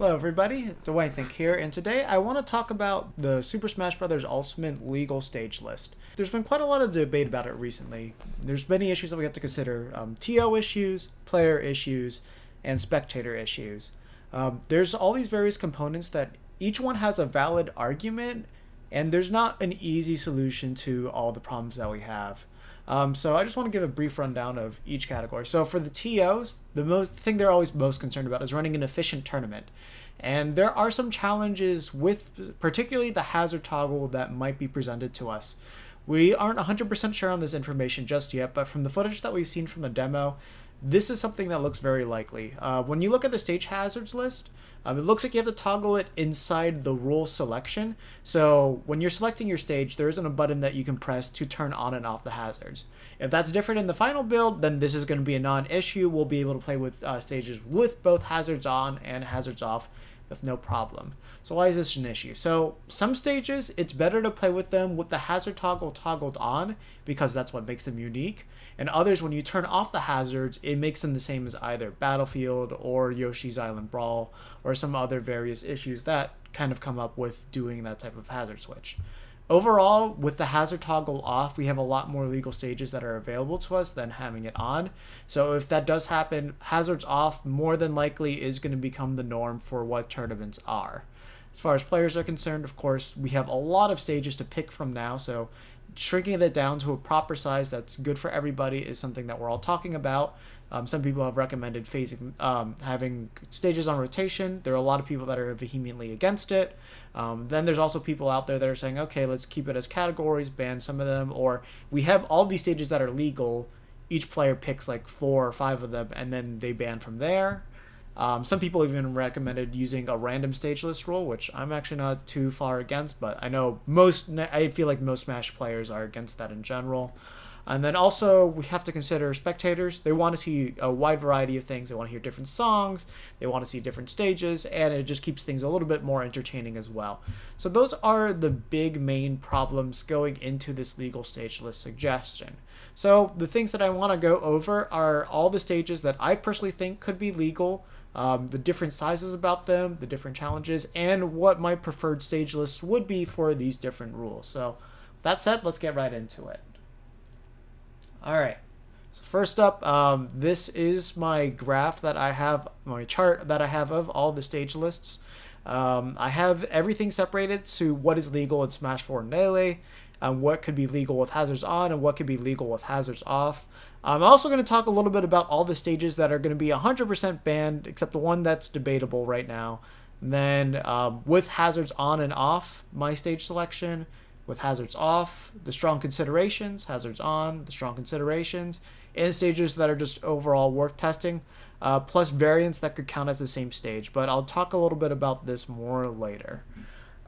Hello everybody, Dawangthang here, and today I want to talk about the Super Smash Bros. Ultimate legal stage list. There's been quite a lot of debate about it recently. There's many issues that we have to consider, TO issues, player issues, and spectator issues. There's all these various components that each one has a valid argument, and there's not an easy solution to all the problems that we have. So I just want to give a brief rundown of each category. So for the TOs, the thing they're always most concerned about is running an efficient tournament. And there are some challenges with particularly the hazard toggle that might be presented to us. We aren't 100% sure on this information just yet, but from the footage that we've seen from the demo, this is something that looks very likely. When you look at the stage hazards list, it looks like you have to toggle it inside the rule selection. So when you're selecting your stage, there isn't a button that you can press to turn on and off the hazards. If that's different in the final build, then this is going to be a non-issue. We'll be able to play with stages with both hazards on and hazards off with no problem. So why is this an issue? So some stages, it's better to play with them with the hazard toggle toggled on because that's what makes them unique. And others, when you turn off the hazards, it makes them the same as either Battlefield or Yoshi's Island Brawl or some other various issues that kind of come up with doing that type of hazard switch. Overall, with the hazard toggle off, we have a lot more legal stages that are available to us than having it on. So if that does happen, hazards off more than likely is going to become the norm for what tournaments are. As far as players are concerned, of course, we have a lot of stages to pick from now, so shrinking it down to a proper size that's good for everybody is something that we're all talking about. Some people have recommended having stages on rotation. There are a lot of people that are vehemently against it. Then there's also people out there that are saying, okay, let's keep it as categories, ban some of them, or we have all these stages that are legal. Each player picks like 4 or 5 of them, and then they ban from there. Some people even recommended using a random stage list rule, which I'm actually not too far against, but I feel like most Smash players are against that in general. And then also we have to consider spectators. They want to see a wide variety of things. They want to hear different songs. They want to see different stages, and it just keeps things a little bit more entertaining as well. So those are the big main problems going into this legal stage list suggestion. So the things that I want to go over are all the stages that I personally think could be legal, the different sizes about them, the different challenges, and what my preferred stage list would be for these different rules. So that said, let's get right into it. Alright, so first up, this is my graph that I have, my chart that I have of all the stage lists. I have everything separated to what is legal in Smash 4 and Melee, what could be legal with hazards on, and what could be legal with hazards off. I'm also going to talk a little bit about all the stages that are going to be 100% banned, except the one that's debatable right now. And then with hazards on and off, my stage selection. With hazards off, the strong considerations, hazards on, the strong considerations, and stages that are just overall worth testing, plus variants that could count as the same stage. But I'll talk a little bit about this more later.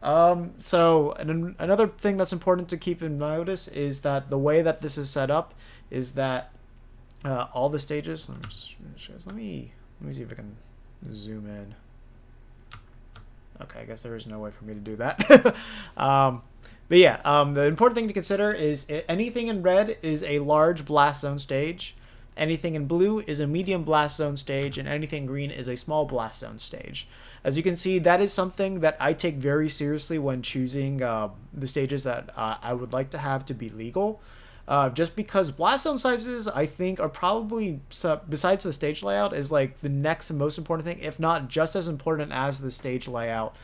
Another thing that's important to keep in notice is that the way that this is set up is that all the stages. Let me see if I can zoom in. Okay, I guess there is no way for me to do that. But yeah, the important thing to consider is anything in red is a large blast zone stage, anything in blue is a medium blast zone stage, and anything green is a small blast zone stage. As you can see, that is something that I take very seriously when choosing the stages that I would like to have to be legal. Just because blast zone sizes, I think, are probably, besides the stage layout, is like the next and most important thing, if not just as important as the stage layout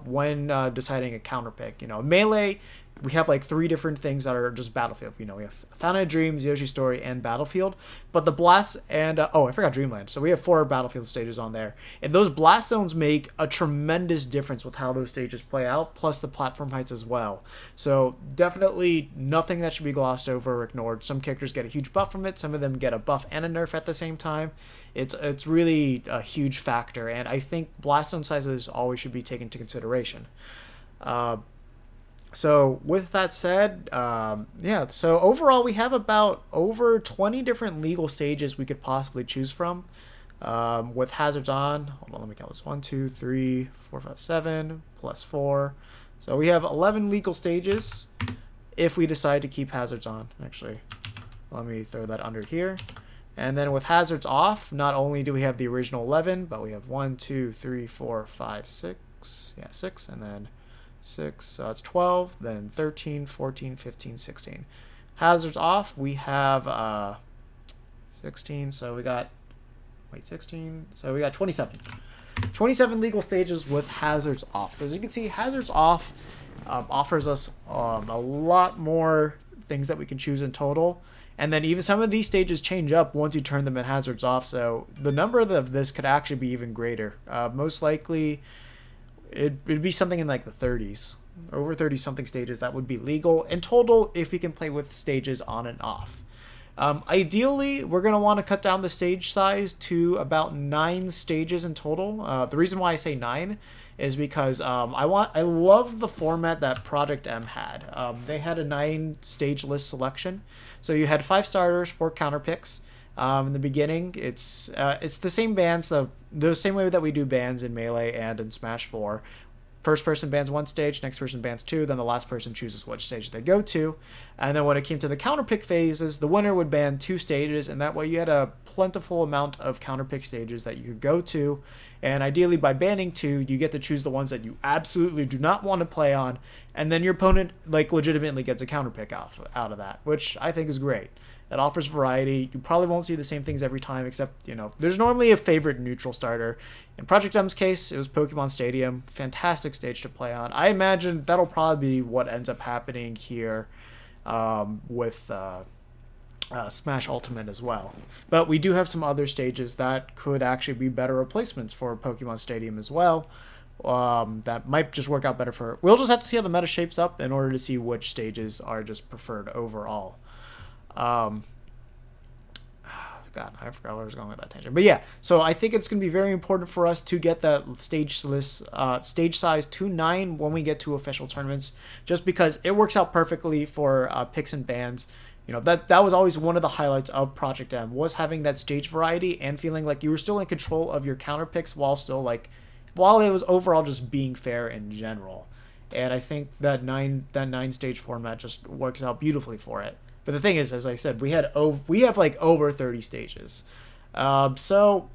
when deciding a counter pick. Melee, we have like 3 different things that are just Battlefield. We have Fountain of Dreams, Yoshi's Story, and Battlefield. But the blast and I forgot Dreamland. So we have 4 Battlefield stages on there, and those blast zones make a tremendous difference with how those stages play out. Plus the platform heights as well. So definitely nothing that should be glossed over or ignored. Some characters get a huge buff from it. Some of them get a buff and a nerf at the same time. It's really a huge factor, and I think blast zone sizes always should be taken into consideration. So with that said, so overall we have about over 20 different legal stages we could possibly choose from. With hazards on, hold on, let me count this, 1, 2, 3, 4, 5, 7, plus 4. So we have 11 legal stages if we decide to keep hazards on. Actually, let me throw that under here. And then with hazards off, not only do we have the original 11, but we have 1, 2, 3, 4, 5, 6. Yeah, 6, and then 6. So that's 12, then 13, 14, 15, 16. Hazards off, we have 16. So we got, 16. So we got 27. 27 legal stages with hazards off. So as you can see, hazards off offers us a lot more things that we can choose in total. And then even some of these stages change up once you turn them in hazards off. So the number of this could actually be even greater. Most likely, it'd be something in like the 30s. Over 30 something stages that would be legal in total if we can play with stages on and off. Ideally, we're going to want to cut down the stage size to about 9 stages in total. The reason why I say 9 is because I love the format that Project M had. They had a 9 stage list selection. So you had 5 starters, 4 counter picks. In the beginning, it's the same bands, the same way that we do bands in Melee and in Smash 4. First person bans one stage, next person bans 2, then the last person chooses which stage they go to. And then when it came to the counterpick phases, the winner would ban 2 stages, and that way you had a plentiful amount of counterpick stages that you could go to. And ideally, by banning 2, you get to choose the ones that you absolutely do not want to play on, and then your opponent legitimately gets a counterpick out of that, which I think is great. It offers variety. You probably won't see the same things every time, except, there's normally a favorite neutral starter. In Project M's case, it was Pokemon Stadium. Fantastic stage to play on. I imagine that'll probably be what ends up happening here with Smash Ultimate as well. But we do have some other stages that could actually be better replacements for Pokemon Stadium as well. That might just work out better for... We'll just have to see how the meta shapes up in order to see which stages are just preferred overall. God, I forgot where I was going with that tangent. But yeah, so I think it's going to be very important for us to get that stage size to 9 when we get to official tournaments, just because it works out perfectly for picks and bans. That was always one of the highlights of Project M, was having that stage variety and feeling like you were still in control of your counter picks while it was overall just being fair in general. And I think that 9 stage format just works out beautifully for it. But the thing is, as I said, we have like over 30 stages. So,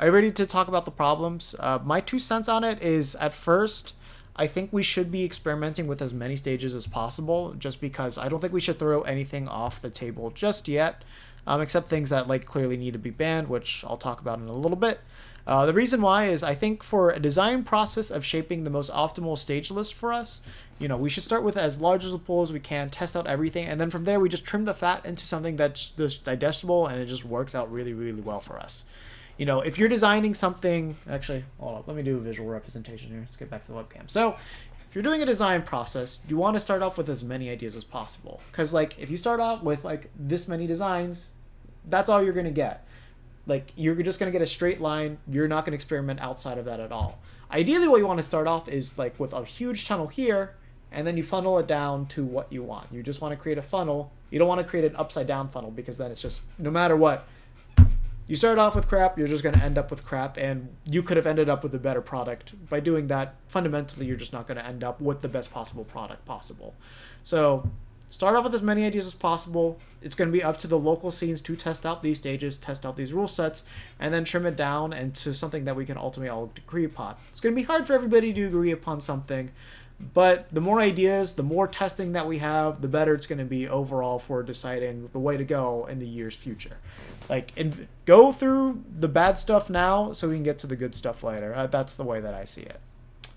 are you ready to talk about the problems? My 2 cents on it is, at first, I think we should be experimenting with as many stages as possible, just because I don't think we should throw anything off the table just yet, except things that clearly need to be banned, which I'll talk about in a little bit. The reason why is I think for a design process of shaping the most optimal stage list for us, we should start with as large as a pool as we can, test out everything, and then from there we just trim the fat into something that's just digestible, and it just works out really, really well for us. If you're designing something... Actually, hold on, let me do a visual representation here. Let's get back to the webcam. So, if you're doing a design process, you want to start off with as many ideas as possible. Because, if you start out with, this many designs, that's all you're going to get. You're just going to get a straight line. You're not going to experiment outside of that at all. Ideally, what you want to start off is, with a huge tunnel here, and then you funnel it down to what you want. You just want to create a funnel. You don't want to create an upside-down funnel, because then it's just, no matter what, you start off with crap, you're just going to end up with crap, and you could have ended up with a better product. By doing that, fundamentally, you're just not going to end up with the best possible product possible. So, start off with as many ideas as possible. It's going to be up to the local scenes to test out these stages, test out these rule sets, and then trim it down into something that we can ultimately all agree upon. It's going to be hard for everybody to agree upon something, but the more ideas, the more testing that we have, the better it's going to be overall for deciding the way to go in the year's future. Go through the bad stuff now so we can get to the good stuff later. That's the way that I see it.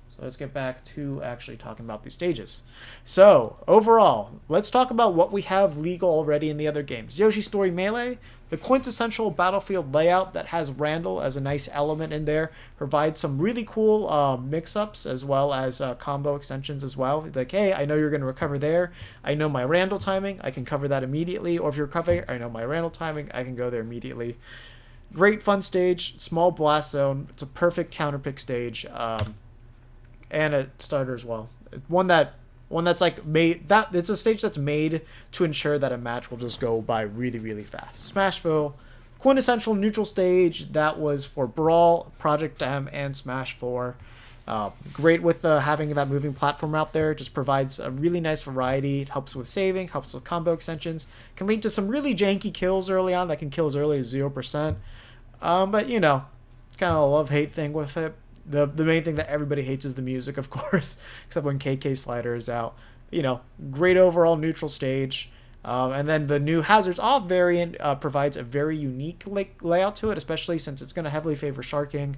So let's get back to actually talking about these stages. So, overall, let's talk about what we have legal already in the other games. Yoshi's Story Melee, the quintessential battlefield layout that has Randall as a nice element in there, provides some really cool mix-ups as well as combo extensions as well. Hey, I know you're going to recover there. I know my Randall timing. I can cover that immediately. Or if you're recovering, I know my Randall timing. I can go there immediately. Great fun stage, small blast zone. It's a perfect counterpick stage. And a starter as well. One that's made that it's a stage that's made to ensure that a match will just go by really, really fast. Smashville, quintessential neutral stage that was for Brawl, Project M, and Smash 4. Great with having that moving platform out there. Just provides a really nice variety. It helps with saving, helps with combo extensions. Can lead to some really janky kills early on that can kill as early as 0%. But, you know, kind of a love-hate thing with it. The main thing that everybody hates is the music, of course, except when KK Slider is out. You know, great overall neutral stage. And then the new Hazards Off variant provides a very unique layout to it, especially since it's going to heavily favor sharking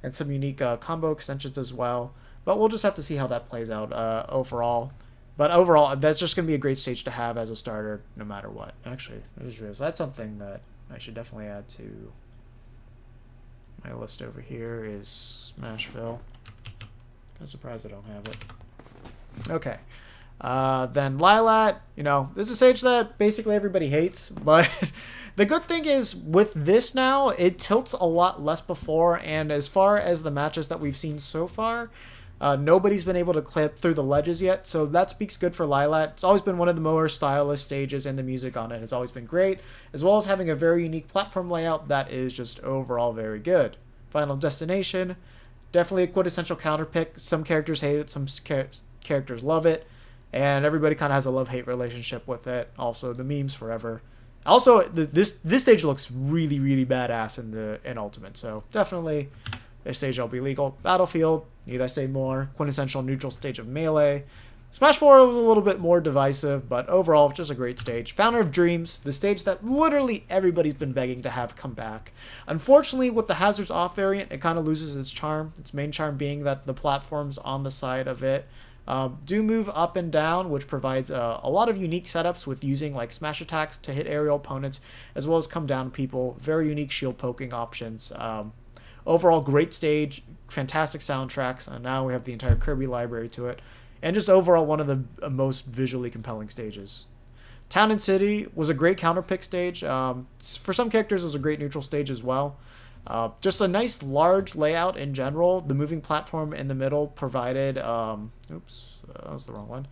and some unique combo extensions as well. But we'll just have to see how that plays out overall. But overall, that's just going to be a great stage to have as a starter no matter what. Actually, I just realized that's something that I should definitely add to my list over here is Smashville. I'm surprised I don't have it. Okay. Then Lilat, you know, this is a stage that basically everybody hates, but the good thing is with this now, it tilts a lot less before, and as far as the matches that we've seen so far, nobody's been able to clip through the ledges yet, so that speaks good for Lilat. It's always been one of the more stylish stages, and the music on it has always been great, as well as having a very unique platform layout that is just overall very good. Final Destination, definitely a quintessential counter pick. Some characters hate it, some characters love it, and everybody kind of has a love-hate relationship with it. Also, the memes forever. Also, this stage looks really, really badass in Ultimate, so definitely a stage that'll be legal. Battlefield, need I say more? Quintessential neutral stage of Melee. Smash 4 was a little bit more divisive, but overall, just a great stage. Founder of Dreams, the stage that literally everybody's been begging to have come back. Unfortunately, with the Hazards Off variant, it kind of loses its charm. Its main charm being that the platforms on the side of it do move up and down, which provides a lot of unique setups with using like smash attacks to hit aerial opponents, as well as come down people. Very unique shield poking options. Overall, great stage, fantastic soundtracks, and now we have the entire Kirby library to it. And just overall, one of the most visually compelling stages. Town and City was a great counterpick stage. For some characters, it was a great neutral stage as well. Just a nice large layout in general. The moving platform in the middle provided... oops, that was the wrong one.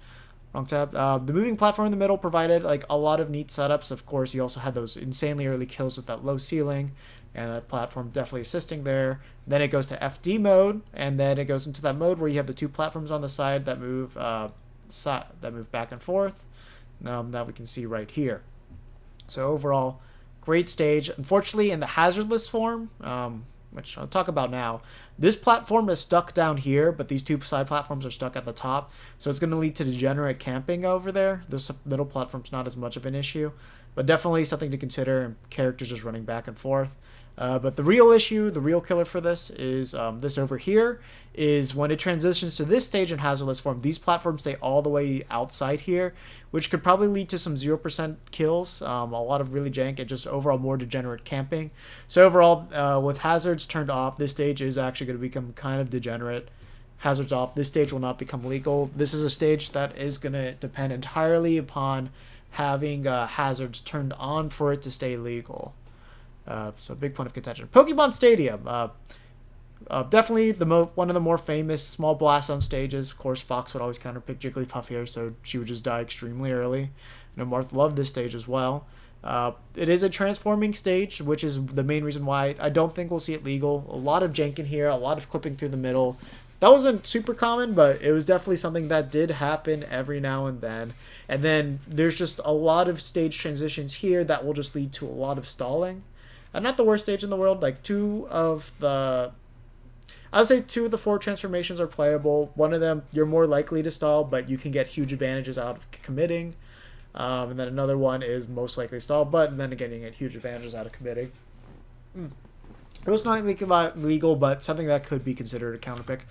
Wrong tab. The moving platform in the middle provided like a lot of neat setups. Of course, you also had those insanely early kills with that low ceiling, and that platform definitely assisting there. Then it goes to FD mode, and then it goes into that mode where you have the two platforms on the side that move back and forth. That we can see right here. So overall, great stage. Unfortunately, in the hazardless form, which I'll talk about now, this platform is stuck down here, but these two side platforms are stuck at the top. So it's going to lead to degenerate camping over there. This middle platform's not as much of an issue, but definitely something to consider, and characters just running back and forth. But the real issue, the real killer for this is this over here, is when it transitions to this stage in hazardless form, these platforms stay all the way outside here, which could probably lead to some 0% kills, a lot of really jank, and just overall more degenerate camping. So overall, with hazards turned off, this stage is actually going to become kind of degenerate. Hazards off, this stage will not become legal. This is a stage that is going to depend entirely upon having hazards turned on for it to stay legal. So big point of contention. Pokemon Stadium. Definitely one of the more famous small blast zone stages. Of course, Fox would always counterpick Jigglypuff here, so she would just die extremely early. I know Marth loved this stage as well. It is a transforming stage, which is the main reason why I don't think we'll see it legal. A lot of jank in here, a lot of clipping through the middle. That wasn't super common, but it was definitely something that did happen every now and then. And then there's just a lot of stage transitions here that will just lead to a lot of stalling. Not the worst stage in the world. Like I would say 2 of the 4 transformations are playable. One of them, you're more likely to stall, but you can get huge advantages out of committing. And then another one is most likely stall, but then again, you get huge advantages out of committing. It was not legal, but something that could be considered a counterpick.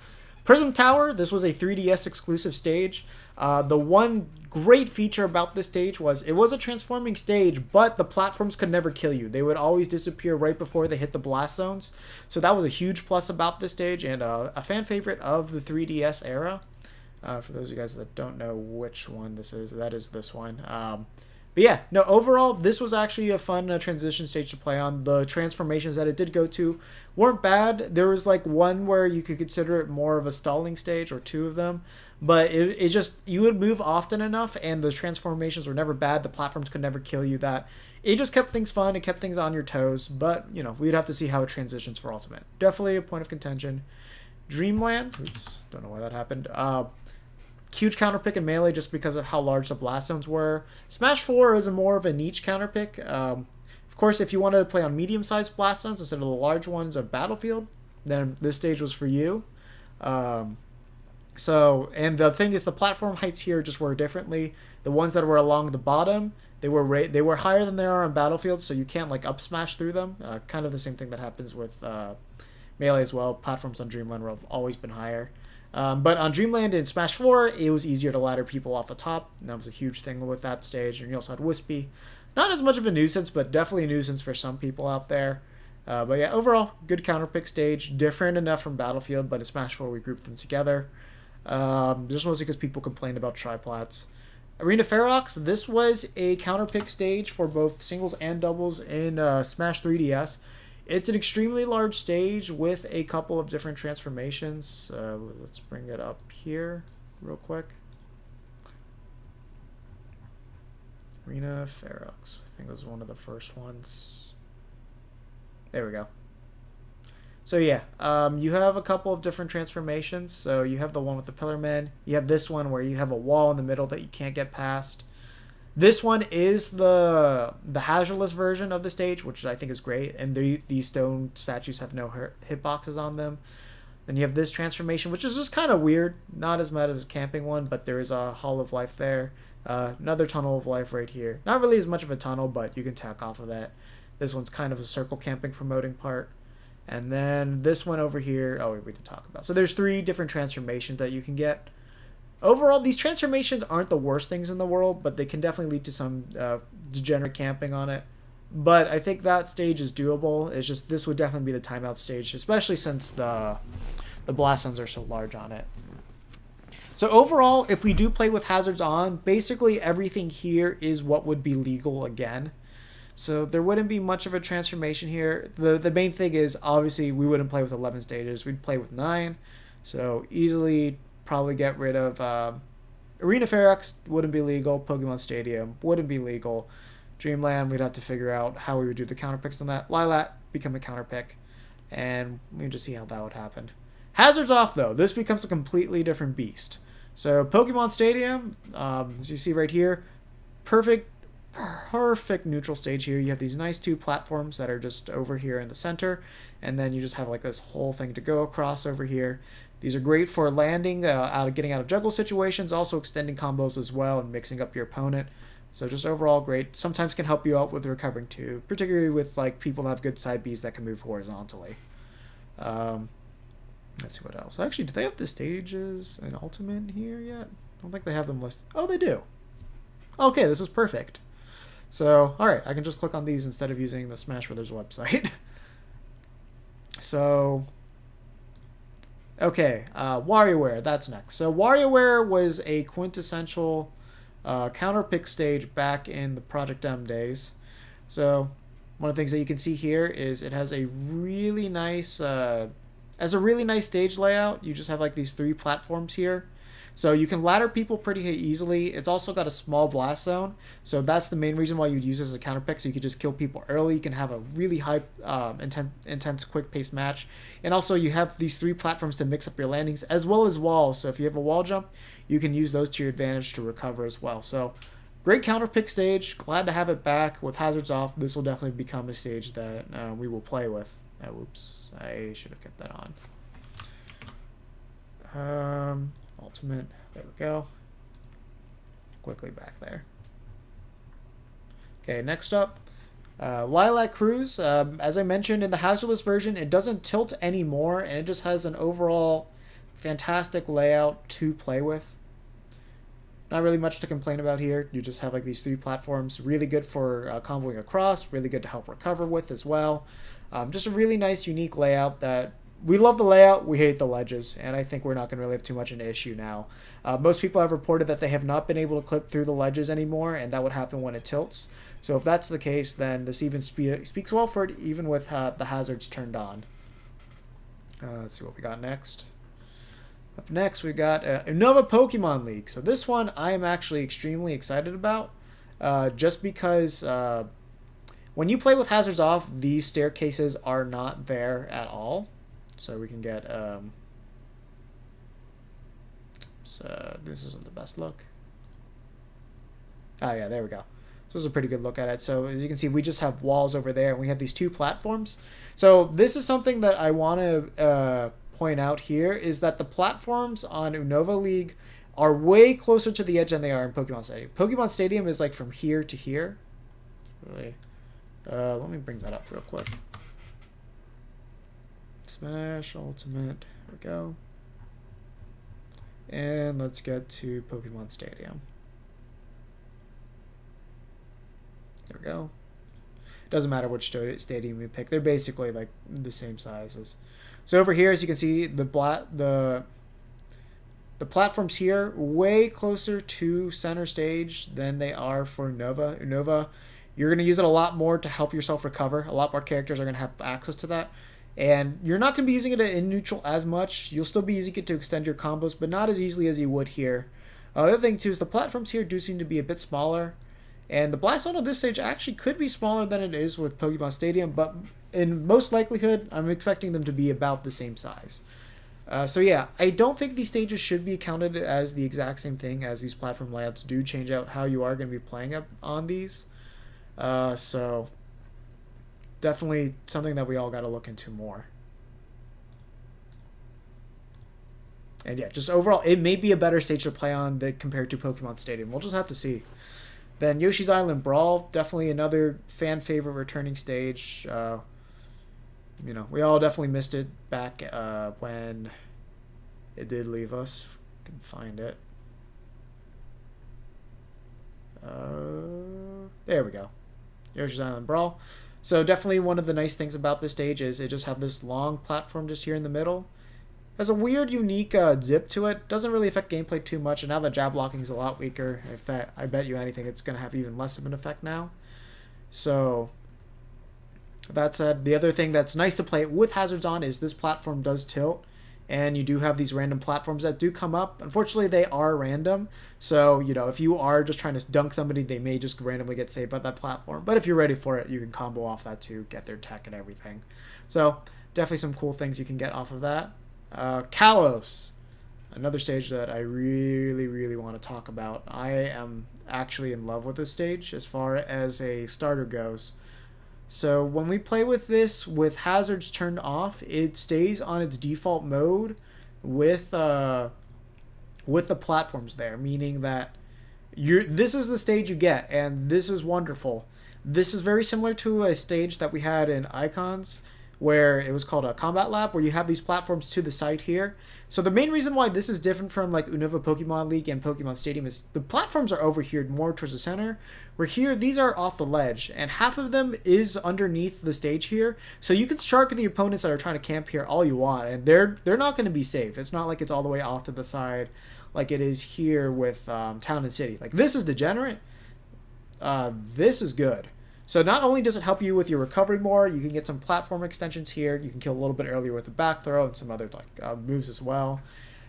Prism Tower, this was a 3DS exclusive stage. The one great feature about this stage was it was a transforming stage, but the platforms could never kill you. They would always disappear right before they hit the blast zones. So that was a huge plus about this stage, and a fan favorite of the 3DS era. For those of you guys that don't know which one this is, that is this one. But yeah, no, overall, this was actually a fun transition stage to play on. The transformations that it did go to weren't bad. There was like one where you could consider it more of a stalling stage, or 2 of them. But it just, you would move often enough, and the transformations were never bad. The platforms could never kill you. That it just kept things fun. It kept things on your toes. But, you know, we'd have to see how it transitions for Ultimate. Definitely a point of contention. Dreamland. Oops, don't know why that happened. Huge counterpick in Melee just because of how large the blast zones were. Smash 4 is a more of a niche counterpick. Of course, if you wanted to play on medium-sized blast zones instead of the large ones of Battlefield, then this stage was for you. And the thing is, the platform heights here just were differently. The ones that were along the bottom, they were higher than they are on Battlefield, so you can't like up smash through them. Kind of the same thing that happens with Melee as well. Platforms on Dreamland have always been higher. But on Dreamland in Smash 4, it was easier to ladder people off the top. And that was a huge thing with that stage. And you also had Wispy. Not as much of a nuisance, but definitely a nuisance for some people out there. But yeah, overall, good counterpick stage. Different enough from Battlefield, but in Smash 4 we grouped them together. Just mostly because people complained about triplats. Arena Ferox, this was a counterpick stage for both singles and doubles in Smash 3DS. It's an extremely large stage with a couple of different transformations. Let's bring it up here real quick. Arena Ferox, I think it was one of the first ones. There we go. So yeah, you have a couple of different transformations. So you have the one with the Pillar Men. You have this one where you have a wall in the middle that you can't get past. This one is the hazardless version of the stage, which I think is great. And these stone statues have no hitboxes on them. Then you have this transformation, which is just kind of weird. Not as bad as a camping one, but there is a Hall of Life there. Another Tunnel of Life right here. Not really as much of a tunnel, but you can tack off of that. This one's kind of a circle camping promoting part. And then this one over here, oh, we did talk about. So there's 3 different transformations that you can get. Overall, these transformations aren't the worst things in the world, but they can definitely lead to some degenerate camping on it. But I think that stage is doable. It's just this would definitely be the timeout stage, especially since the blast zones are so large on it. So overall, if we do play with hazards on, basically everything here is what would be legal again. So there wouldn't be much of a transformation here. The main thing is, obviously, we wouldn't play with 11 stages. We'd play with 9. So easily probably get rid of Arena Ferox wouldn't be legal. Pokemon Stadium wouldn't be legal. Dreamland, we'd have to figure out how we would do the counterpicks on that. Lilat, become a counterpick. And we can just see how that would happen. Hazards off, though. This becomes a completely different beast. So Pokemon Stadium, as you see right here, perfect neutral stage here. You have these nice 2 platforms that are just over here in the center, and then you just have like this whole thing to go across over here. These are great for landing, getting out of juggle situations, also extending combos as well and mixing up your opponent. So just overall great. Sometimes can help you out with recovering too, particularly with like people that have good side Bs that can move horizontally. Let's see what else. Actually, do they have the stages and Ultimate here yet? I don't think they have them listed. Oh, they do. Okay, this is perfect. So, alright, I can just click on these instead of using the Smash Brothers website. So, okay, WarioWare, that's next. So WarioWare was a quintessential counterpick stage back in the Project M days. So, one of the things that you can see here is it has a really nice stage layout. You just have like these 3 platforms here. So you can ladder people pretty easily. It's also got a small blast zone. So that's the main reason why you'd use this as a counterpick. So you could just kill people early. You can have a really high, intense, quick-paced match. And also you have these 3 platforms to mix up your landings, as well as walls. So if you have a wall jump, you can use those to your advantage to recover as well. So great counterpick stage. Glad to have it back with hazards off. This will definitely become a stage that we will play with. Oh, oops. I should have kept that on. Ultimate, there we go. Quickly back there. Okay, next up, Lilac Cruise. As I mentioned in the hazardless version, it doesn't tilt anymore, and it just has an overall fantastic layout to play with. Not really much to complain about here. You just have like these 3 platforms, really good for comboing across, really good to help recover with as well. Just a really nice, unique layout that we love the layout, we hate the ledges, and I think we're not going to really have too much of an issue now. Most people have reported that they have not been able to clip through the ledges anymore, and that would happen when it tilts. So if that's the case, then this even speaks well for it, even with the hazards turned on. Let's see what we got next. Up next, we got Innova Pokemon League. So this one I am actually extremely excited about, just because when you play with hazards off, these staircases are not there at all. So we can get So this isn't the best look. Oh yeah, there we go. So this is a pretty good look at it. So as you can see, we just have walls over there, and we have these two platforms. So this is something that I want to point out here, is that the platforms on Unova League are way closer to the edge than they are in Pokemon Stadium. Pokemon Stadium is like from here to here. Really? Let me bring that up real quick. Smash Ultimate. There we go. And let's get to Pokemon Stadium. There we go. Doesn't matter which stadium we pick. They're basically like the same sizes. So over here, as you can see, the platforms here way closer to center stage than they are for Unova. Unova, you're going to use it a lot more to help yourself recover. A lot more characters are going to have access to that. And you're not going to be using it in neutral as much. You'll still be using it to extend your combos, but not as easily as you would here. The other thing, too, is the platforms here do seem to be a bit smaller. And the blast zone on this stage actually could be smaller than it is with Pokemon Stadium, but in most likelihood, I'm expecting them to be about the same size. So yeah, I don't think these stages should be counted as the exact same thing, as these platform layouts do change out how you are going to be playing up on these. So definitely something that we all got to look into more. And yeah, just overall, it may be a better stage to play on compared to Pokemon Stadium. We'll just have to see. Then Yoshi's Island Brawl, definitely another fan favorite returning stage. You know, we all definitely missed it back when it did leave us. If I can find it. There we go. Yoshi's Island Brawl. So definitely one of the nice things about this stage is it just have this long platform just here in the middle. Has a weird, unique zip to it. Doesn't really affect gameplay too much. And now the jab blocking is a lot weaker. In fact, I bet you anything it's going to have even less of an effect now. So that said, the other thing that's nice to play with hazards on is this platform does tilt. And you do have these random platforms that do come up. Unfortunately, they are random. So, you know, if you are just trying to dunk somebody, they may just randomly get saved by that platform. But if you're ready for it, you can combo off that too, get their tech and everything. So definitely some cool things you can get off of that. Kalos, another stage that I really want to talk about. I am actually in love with this stage as far as a starter goes. So when we play with this with hazards turned off, it stays on its default mode with the platforms there, meaning that this is the stage you get, and this is wonderful. This is very similar to a stage that we had in Icons, where it was called a combat lab, where you have these platforms to the side here. So the main reason why this is different from like Unova Pokemon League and Pokemon Stadium is the platforms are over here more towards the center, where here these are off the ledge, and half of them is underneath the stage here. So you can shark the opponents that are trying to camp here all you want, and they're not going to be safe. It's not like it's all the way off to the side like it is here with Town and City. Like this is degenerate. This is good. So not only does it help you with your recovery more, you can get some platform extensions here. You can kill a little bit earlier with a back throw and some other like moves as well.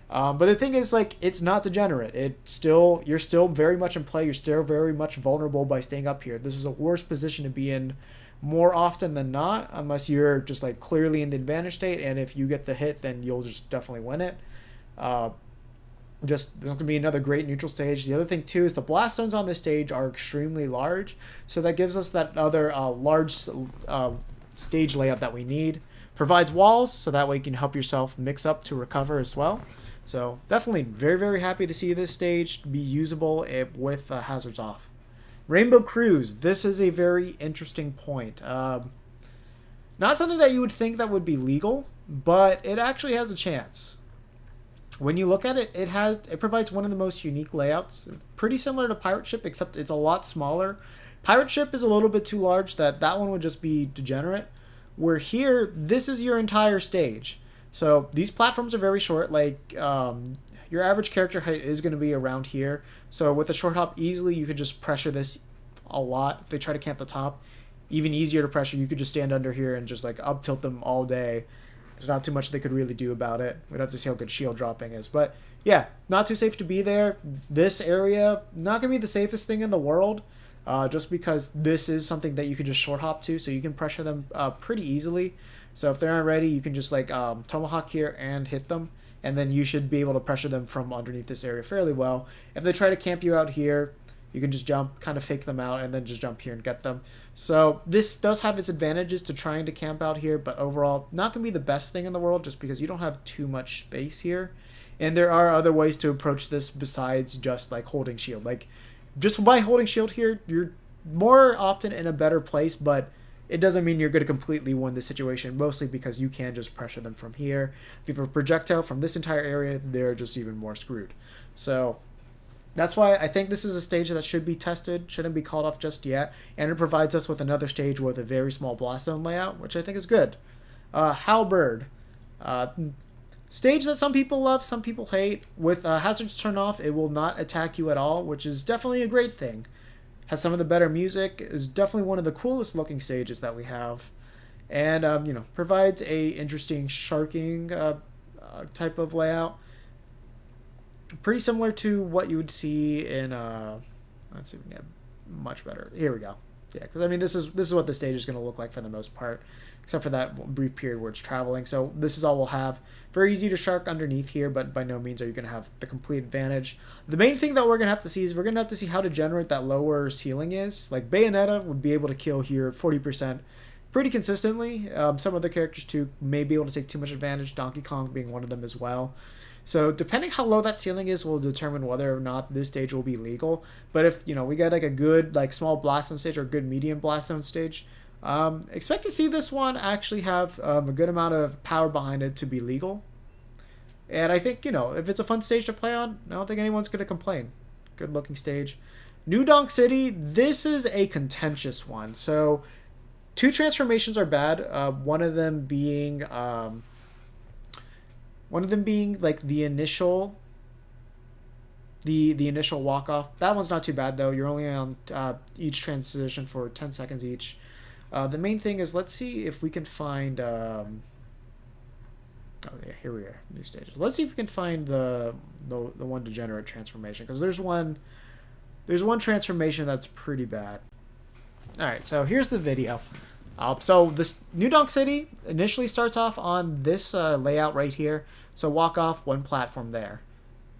But the thing is, like, it's not degenerate. You're still very much in play. You're still very much vulnerable by staying up here. This is a worse position to be in more often than not, unless you're just like clearly in the advantage state. And if you get the hit, then you'll just definitely win it. There's going to be another great neutral stage. The other thing, too, is the blast zones on this stage are extremely large. So that gives us that other large stage layout that we need. Provides walls, so that way you can help yourself mix up to recover as well. So definitely very happy to see this stage be usable with hazards off. Rainbow Cruise. This is a very interesting point. Not something that you would think that would be legal, but it actually has a chance. When you look at it, it provides one of the most unique layouts. Pretty similar to Pirate Ship, except it's a lot smaller. Pirate Ship is a little bit too large. That one would just be degenerate. Where here, this is your entire stage. So these platforms are very short. Like your average character height is going to be around here. So with a short hop, easily you could just pressure this a lot. If they try to camp the top, even easier to pressure. You could just stand under here and just like up tilt them all day. There's not too much they could really do about it. We'd have to see how good shield dropping is. But yeah, not too safe to be there. This area, not going to be the safest thing in the world. Just because this is something that you can just short hop to. So you can pressure them pretty easily. So if they aren't ready, you can just like Tomahawk here and hit them. and then you should be able to pressure them from underneath this area fairly well. If they try to camp you out here, you can just jump, kind of fake them out, and then just jump here and get them. So this does have its advantages to trying to camp out here, but overall, not going to be the best thing in the world just because you don't have too much space here. And there are other ways to approach this besides just like holding shield. Like, just by holding shield here, you're more often in a better place, but it doesn't mean you're going to completely win the situation, mostly because you can just pressure them from here. If you have a projectile from this entire area, they're just even more screwed. So that's why I think this is a stage that should be tested, shouldn't be called off just yet, and it provides us with another stage with a very small blast zone layout, which I think is good. Halberd. Stage that some people love, some people hate. With hazards turned off, it will not attack you at all, which is definitely a great thing. Has some of the better music, is definitely one of the coolest looking stages that we have, and provides a interesting sharking type of layout. Pretty similar to what you would see in let's see if we can get much better. Here we go. Yeah, because I mean this is what the stage is going to look like for the most part, except for that brief period where it's traveling. So this is all we'll have. Very easy to shark underneath here, but by no means are you going to have the complete advantage. The main thing that we're going to have to see is we're going to have to see how degenerate that lower ceiling is. Like Bayonetta would be able to kill here at 40% pretty consistently. Some other characters too may be able to take too much advantage, Donkey Kong being one of them as well. So depending how low that ceiling is will determine whether or not this stage will be legal. But if we get like a good like small blast zone stage or a good medium blast zone stage, expect to see this one actually have a good amount of power behind it to be legal. And I think if it's a fun stage to play on, I don't think anyone's going to complain. Good looking stage. New Donk City, this is a contentious one. So 2 transformations are bad. One of them being like the initial walk off. That one's not too bad though. You're only on each transition for 10 seconds each. The main thing is, let's see if we can find oh yeah, here we are, new stages. Let's see if we can find the one degenerate transformation, because there's one transformation that's pretty bad. All right, so here's the video. So this New Donk City initially starts off on this layout right here. So walk off, one platform there.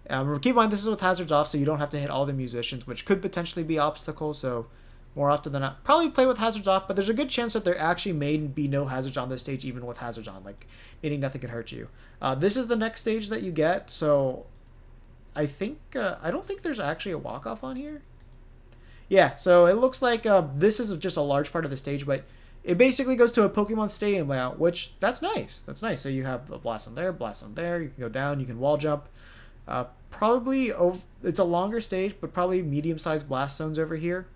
Keep in mind this is with hazards off, so you don't have to hit all the musicians, which could potentially be obstacles. So more often than not, probably play with hazards off, but there's a good chance that there actually may be no hazards on this stage, even with hazards on, like meaning nothing can hurt you. This is the next stage that you get. So I think I don't think there's actually a walk off on here. Yeah, so it looks like this is just a large part of the stage, but it basically goes to a Pokemon Stadium layout, which that's nice. That's nice. So you have a blast on there, blast on there. You can go down. You can wall jump. Probably it's a longer stage, but probably medium-sized blast zones over here.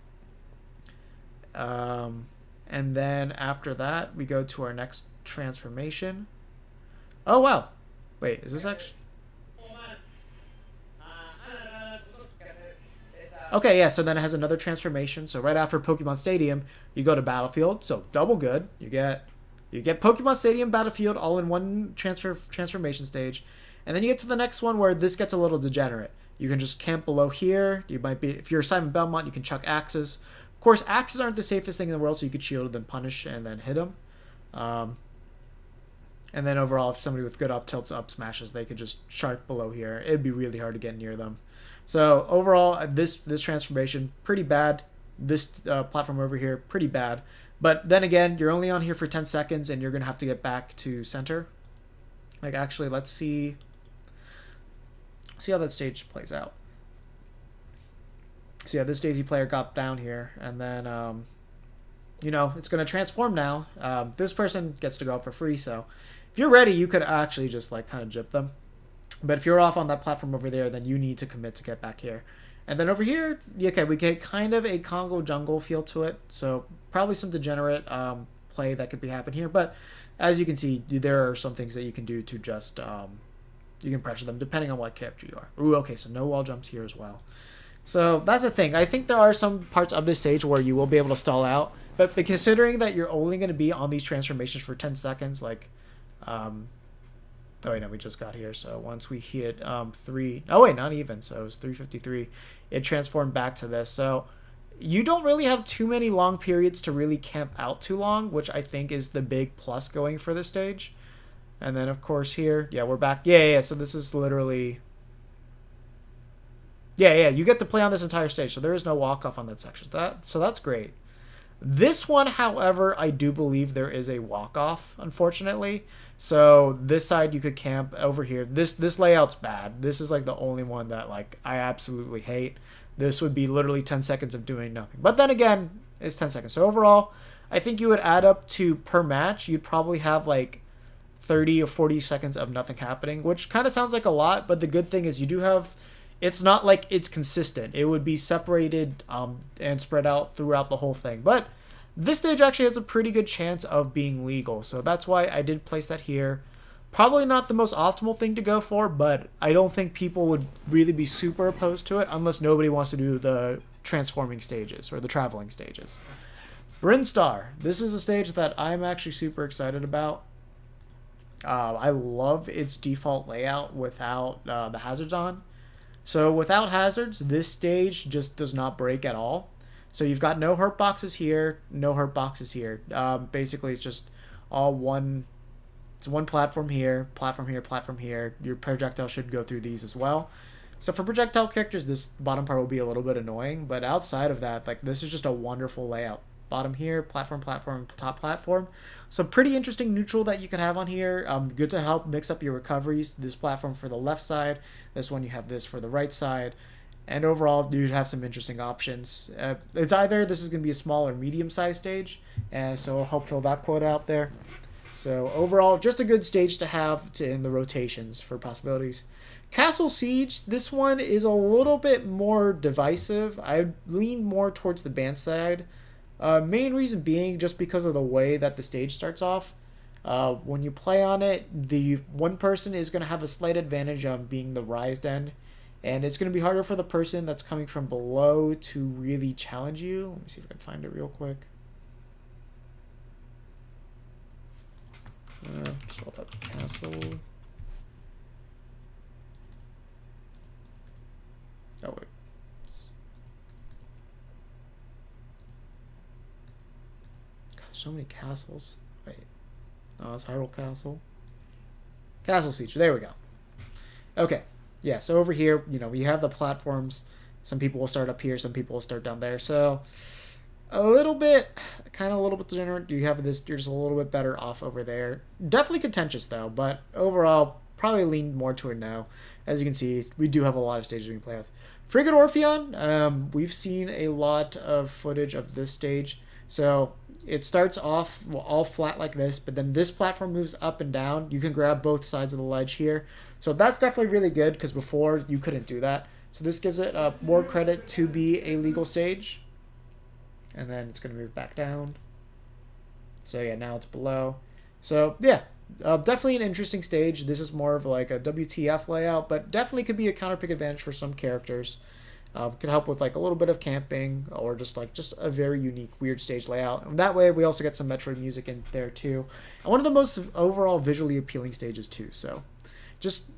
And then after that, we go to our next transformation. Oh wow! Wait, is this actually? Okay, yeah, so then it has another transformation. So right after Pokemon Stadium, you go to Battlefield. So double good. You get Pokemon Stadium, Battlefield all in one transformation stage. And then you get to the next one where this gets a little degenerate. You can just camp below here. You might be, if you're Simon Belmont, you can chuck axes. Of course, axes aren't the safest thing in the world, so you could shield them, punish, and then hit them. And then overall, if somebody with good up tilts, up smashes, they could just shark below here. It'd be really hard to get near them. So overall, this transformation, pretty bad. This platform over here, pretty bad. But then again, you're only on here for 10 seconds, and you're going to have to get back to center. Like, actually, let's see how that stage plays out. So yeah, this Daisy player got down here, and then, it's going to transform now. This person gets to go up for free, so if you're ready, you could actually just, like, kind of jip them. But if you're off on that platform over there, then you need to commit to get back here. And then over here, okay, we get kind of a Congo jungle feel to it. So probably some degenerate play that could be happening here. But as you can see, there are some things that you can do to just, you can pressure them depending on what character you are. Ooh, okay, so no wall jumps here as well. So that's the thing. I think there are some parts of this stage where you will be able to stall out. But considering that you're only going to be on these transformations for 10 seconds, like... oh wait, no, we just got here. So once we hit 3, oh wait, not even. So it was 353. It transformed back to this. So you don't really have too many long periods to really camp out too long, which I think is the big plus going for this stage. And then, of course, here, yeah, we're back. Yeah. So this is literally... Yeah, you get to play on this entire stage, so there is no walk-off on that section. So that's great. This one, however, I do believe there is a walk-off, unfortunately. So this side you could camp over here. This layout's bad. This is like the only one that like I absolutely hate. This would be literally 10 seconds of doing nothing. But then again, it's 10 seconds. So overall, I think you would add up to per match, you'd probably have like 30 or 40 seconds of nothing happening, which kind of sounds like a lot, but the good thing is you do have... It's not like it's consistent. It would be separated and spread out throughout the whole thing. But this stage actually has a pretty good chance of being legal. So that's why I did place that here. Probably not the most optimal thing to go for, but I don't think people would really be super opposed to it unless nobody wants to do the transforming stages or the traveling stages. Brinstar. This is a stage that I'm actually super excited about. I love its default layout without the hazards on. So without hazards, this stage just does not break at all. So you've got no hurt boxes here, no hurt boxes here. Basically, it's just all one. It's one platform here, platform here, platform here. Your projectile should go through these as well. So for projectile characters, this bottom part will be a little bit annoying, but outside of that, like this is just a wonderful layout. Bottom here, platform, platform, top platform. So pretty interesting neutral that you can have on here. Good to help mix up your recoveries. This platform for the left side. This one you have this for the right side. And overall, you'd have some interesting options. It's either this is going to be a small or medium-sized stage. And so I'll help fill that quota out there. So overall, just a good stage to have in the rotations for possibilities. Castle Siege, this one is a little bit more divisive. I lean more towards the band side. Main reason being just because of the way that the stage starts off. When you play on it, the one person is going to have a slight advantage on being the raised end, and it's going to be harder for the person that's coming from below to really challenge you. Let me see if I can find it real quick. Sort up castle. Oh wait. So many castles. Wait. No, it's Hyrule Castle. Castle Siege. There we go. Okay. Yeah, so over here, we have the platforms. Some people will start up here. Some people will start down there. So, a little bit degenerate. You have this, you're just a little bit better off over there. Definitely contentious, though. But overall, probably lean more to it now. As you can see, we do have a lot of stages we can play with. Frigate Orpheon. We've seen a lot of footage of this stage. So... It starts off all flat like this, but then this platform moves up and down. You can grab both sides of the ledge here. So that's definitely really good because before you couldn't do that. So this gives it more credit to be a legal stage. And then it's going to move back down. So yeah, now it's below. So yeah, definitely an interesting stage. This is more of like a WTF layout, but definitely could be a counter pick advantage for some characters. Could help with like a little bit of camping or just a very unique weird stage layout. And that way we also get some Metroid music in there too. And one of the most overall visually appealing stages too. So just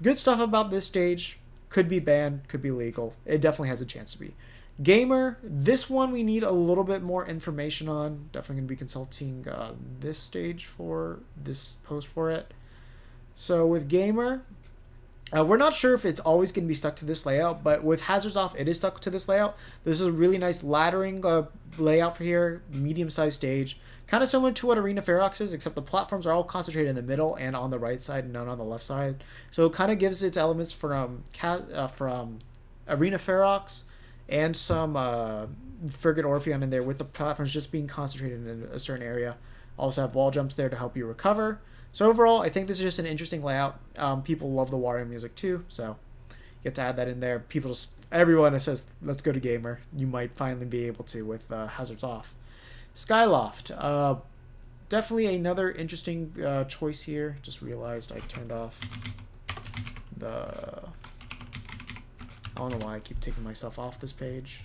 good stuff about this stage. Could be banned, could be legal. It definitely has a chance to be. Gamer, this one we need a little bit more information on. Definitely going to be consulting this stage for this post for it. So with Gamer... we're not sure if it's always going to be stuck to this layout, but with hazards off, it is stuck to this layout. This is a really nice laddering layout for here, medium-sized stage. Kind of similar to what Arena Ferox is, except the platforms are all concentrated in the middle and on the right side and none on the left side. So it kind of gives its elements from Arena Ferox and some Frigate Orpheon in there with the platforms just being concentrated in a certain area. Also have wall jumps there to help you recover. So overall, I think this is just an interesting layout. People love the Wario music too, so you get to add that in there. Everyone that says, let's go to Gamer, you might finally be able to with hazards off. Skyloft. Definitely another interesting choice here. Just realized I turned off the... I don't know why I keep taking myself off this page.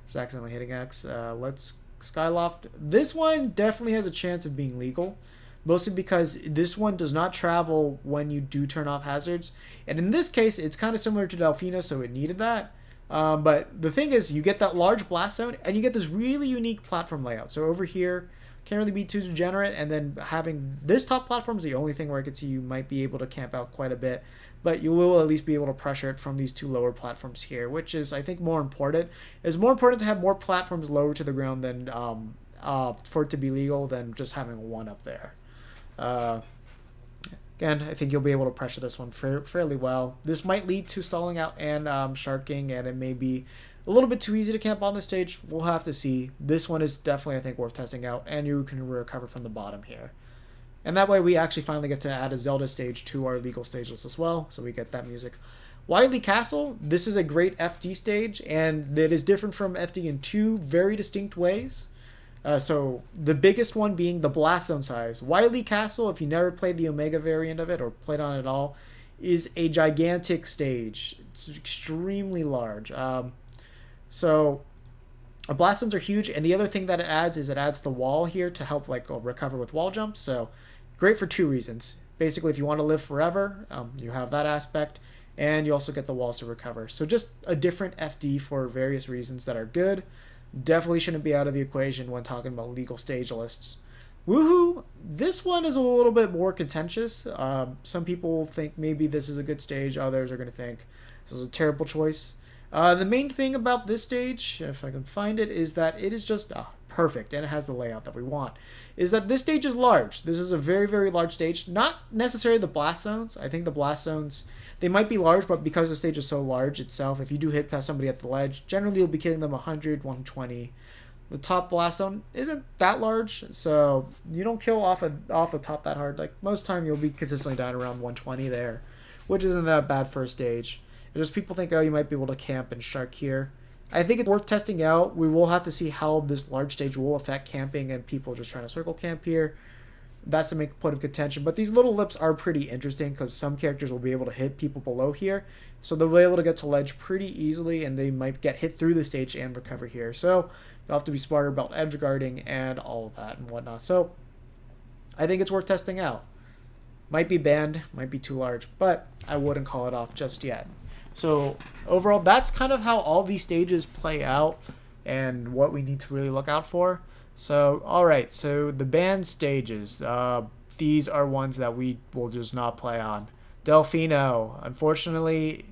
Just accidentally hitting X. Let's Skyloft. This one definitely has a chance of being legal. Mostly because this one does not travel when you do turn off hazards. And in this case, it's kind of similar to Delphina, so it needed that. But the thing is, you get that large blast zone, and you get this really unique platform layout. So over here, can't really be too degenerate. And then having this top platform is the only thing where I could see you might be able to camp out quite a bit. But you will at least be able to pressure it from these two lower platforms here, which is, I think, more important. It's more important to have more platforms lower to the ground than for it to be legal than just having one up there. Again, I think you'll be able to pressure this one fairly well. This might lead to stalling out and sharking, and it may be a little bit too easy to camp on the stage. We'll have to see. This one is definitely, I think, worth testing out, and you can recover from the bottom here. And that way we actually finally get to add a Zelda stage to our legal stage list as well, so we get that music. Wily Castle, this is a great FD stage, and it is different from FD in two very distinct ways. So the biggest one being the blast zone size. Wily Castle, if you never played the Omega variant of it or played on it at all, is a gigantic stage. It's extremely large. So blast zones are huge, and the other thing that it adds is it adds the wall here to help like recover with wall jumps. So great for two reasons. Basically, if you want to live forever, you have that aspect, and you also get the walls to recover. So just a different FD for various reasons that are good. Definitely shouldn't be out of the equation when talking about legal stage lists. Woohoo! This one is a little bit more contentious. Some people think maybe this is a good stage. Others are going to think this is a terrible choice. The main thing about this stage, if I can find it, is that it is just perfect, and it has the layout that we want. Is that this stage is large. This is a very, very large stage. Not necessarily the blast zones. I think the blast zones, they might be large, but because the stage is so large itself, if you do hit past somebody at the ledge, generally you'll be killing them 100, 120. The top blast zone isn't that large, so you don't kill off the top that hard. Like most time, you'll be consistently down around 120 there, which isn't that bad for a stage. It's just people think, oh, you might be able to camp and shark here. I think it's worth testing out. We will have to see how this large stage will affect camping and people just trying to circle camp here. That's the main point of contention. But these little lips are pretty interesting because some characters will be able to hit people below here. So they'll be able to get to ledge pretty easily, and they might get hit through the stage and recover here. So you'll have to be smarter about edge guarding and all of that and whatnot. So I think it's worth testing out. Might be banned, might be too large, but I wouldn't call it off just yet. So overall, that's kind of how all these stages play out and what we need to really look out for. So, all right, so the banned stages, these are ones that we will just not play on. Delfino, unfortunately,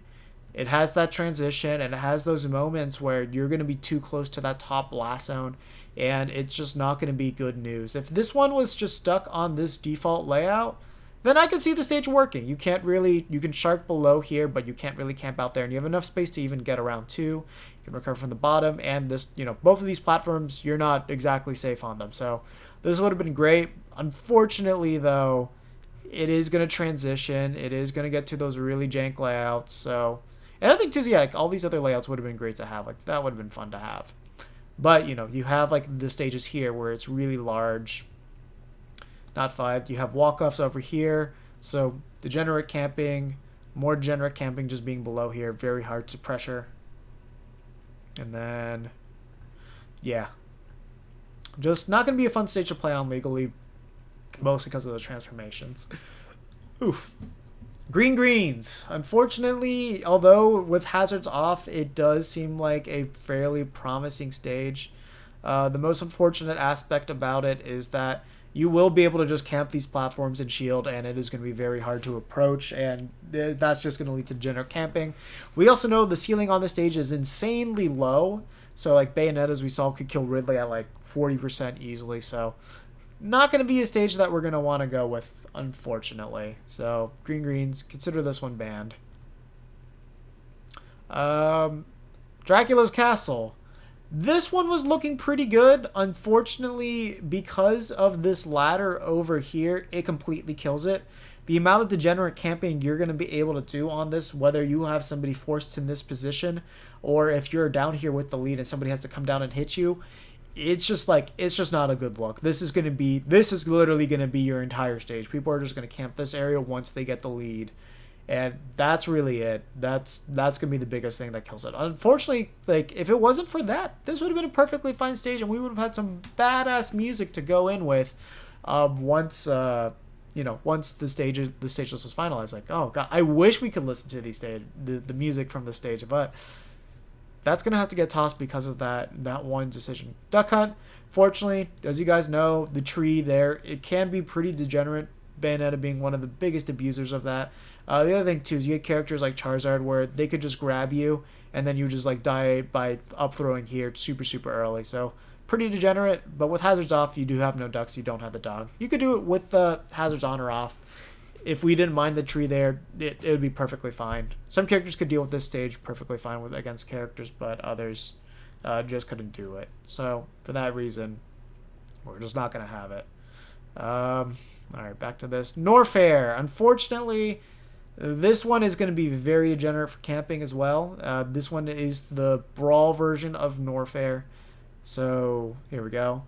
it has that transition and it has those moments where you're going to be too close to that top blast zone, and it's just not going to be good news. If this one was just stuck on this default layout, then I can see the stage working. You can shark below here, but you can't really camp out there, and you have enough space to even get around too. You can recover from the bottom, and this, both of these platforms, you're not exactly safe on them. So this would have been great. Unfortunately, though, it is going to transition. It is going to get to those really jank layouts. So, and I think too, yeah, like all these other layouts would have been great to have. Like that would have been fun to have. But you have like the stages here where it's really large. Not 5. You have walk-offs over here. So degenerate camping, more degenerate camping just being below here. Very hard to pressure. And then, yeah. Just not going to be a fun stage to play on legally. Mostly because of those transformations. Oof. Greens. Unfortunately, although with hazards off, it does seem like a fairly promising stage. The most unfortunate aspect about it is that you will be able to just camp these platforms and shield, and it is going to be very hard to approach, and that's just going to lead to degenerate camping. We also know the ceiling on the stage is insanely low, so like Bayonetta, as we saw, could kill Ridley at like 40% easily, so not going to be a stage that we're going to want to go with, unfortunately. So greens, consider this one banned. Dracula's Castle. This one was looking pretty good. Unfortunately, because of this ladder over here, it completely kills it. The amount of degenerate camping you're going to be able to do on this, whether you have somebody forced in this position or if you're down here with the lead and somebody has to come down and hit you, it's just not a good look. This is literally going to be your entire stage. People are just going to camp this area once they get the lead. And that's really it. That's going to be the biggest thing that kills it. Unfortunately, like if it wasn't for that, this would have been a perfectly fine stage, and we would have had some badass music to go in with. Once the stage list was finalized. Like, oh god, I wish we could listen to the music from the stage, but that's going to have to get tossed because of that one decision. Duck Hunt, fortunately, as you guys know, the tree there, it can be pretty degenerate. Bayonetta being one of the biggest abusers of that. The other thing, too, is you get characters like Charizard where they could just grab you, and then you just, like, die by up-throwing here super, super early. So, pretty degenerate, but with hazards off, you do have no ducks, you don't have the dog. You could do it with the hazards on or off. If we didn't mind the tree there, it would be perfectly fine. Some characters could deal with this stage perfectly fine with against characters, but others just couldn't do it. So, for that reason, we're just not going to have it. Alright, back to this. Norfair. Unfortunately, this one is going to be very degenerate for camping as well. This one is the Brawl version of Norfair. So, here we go.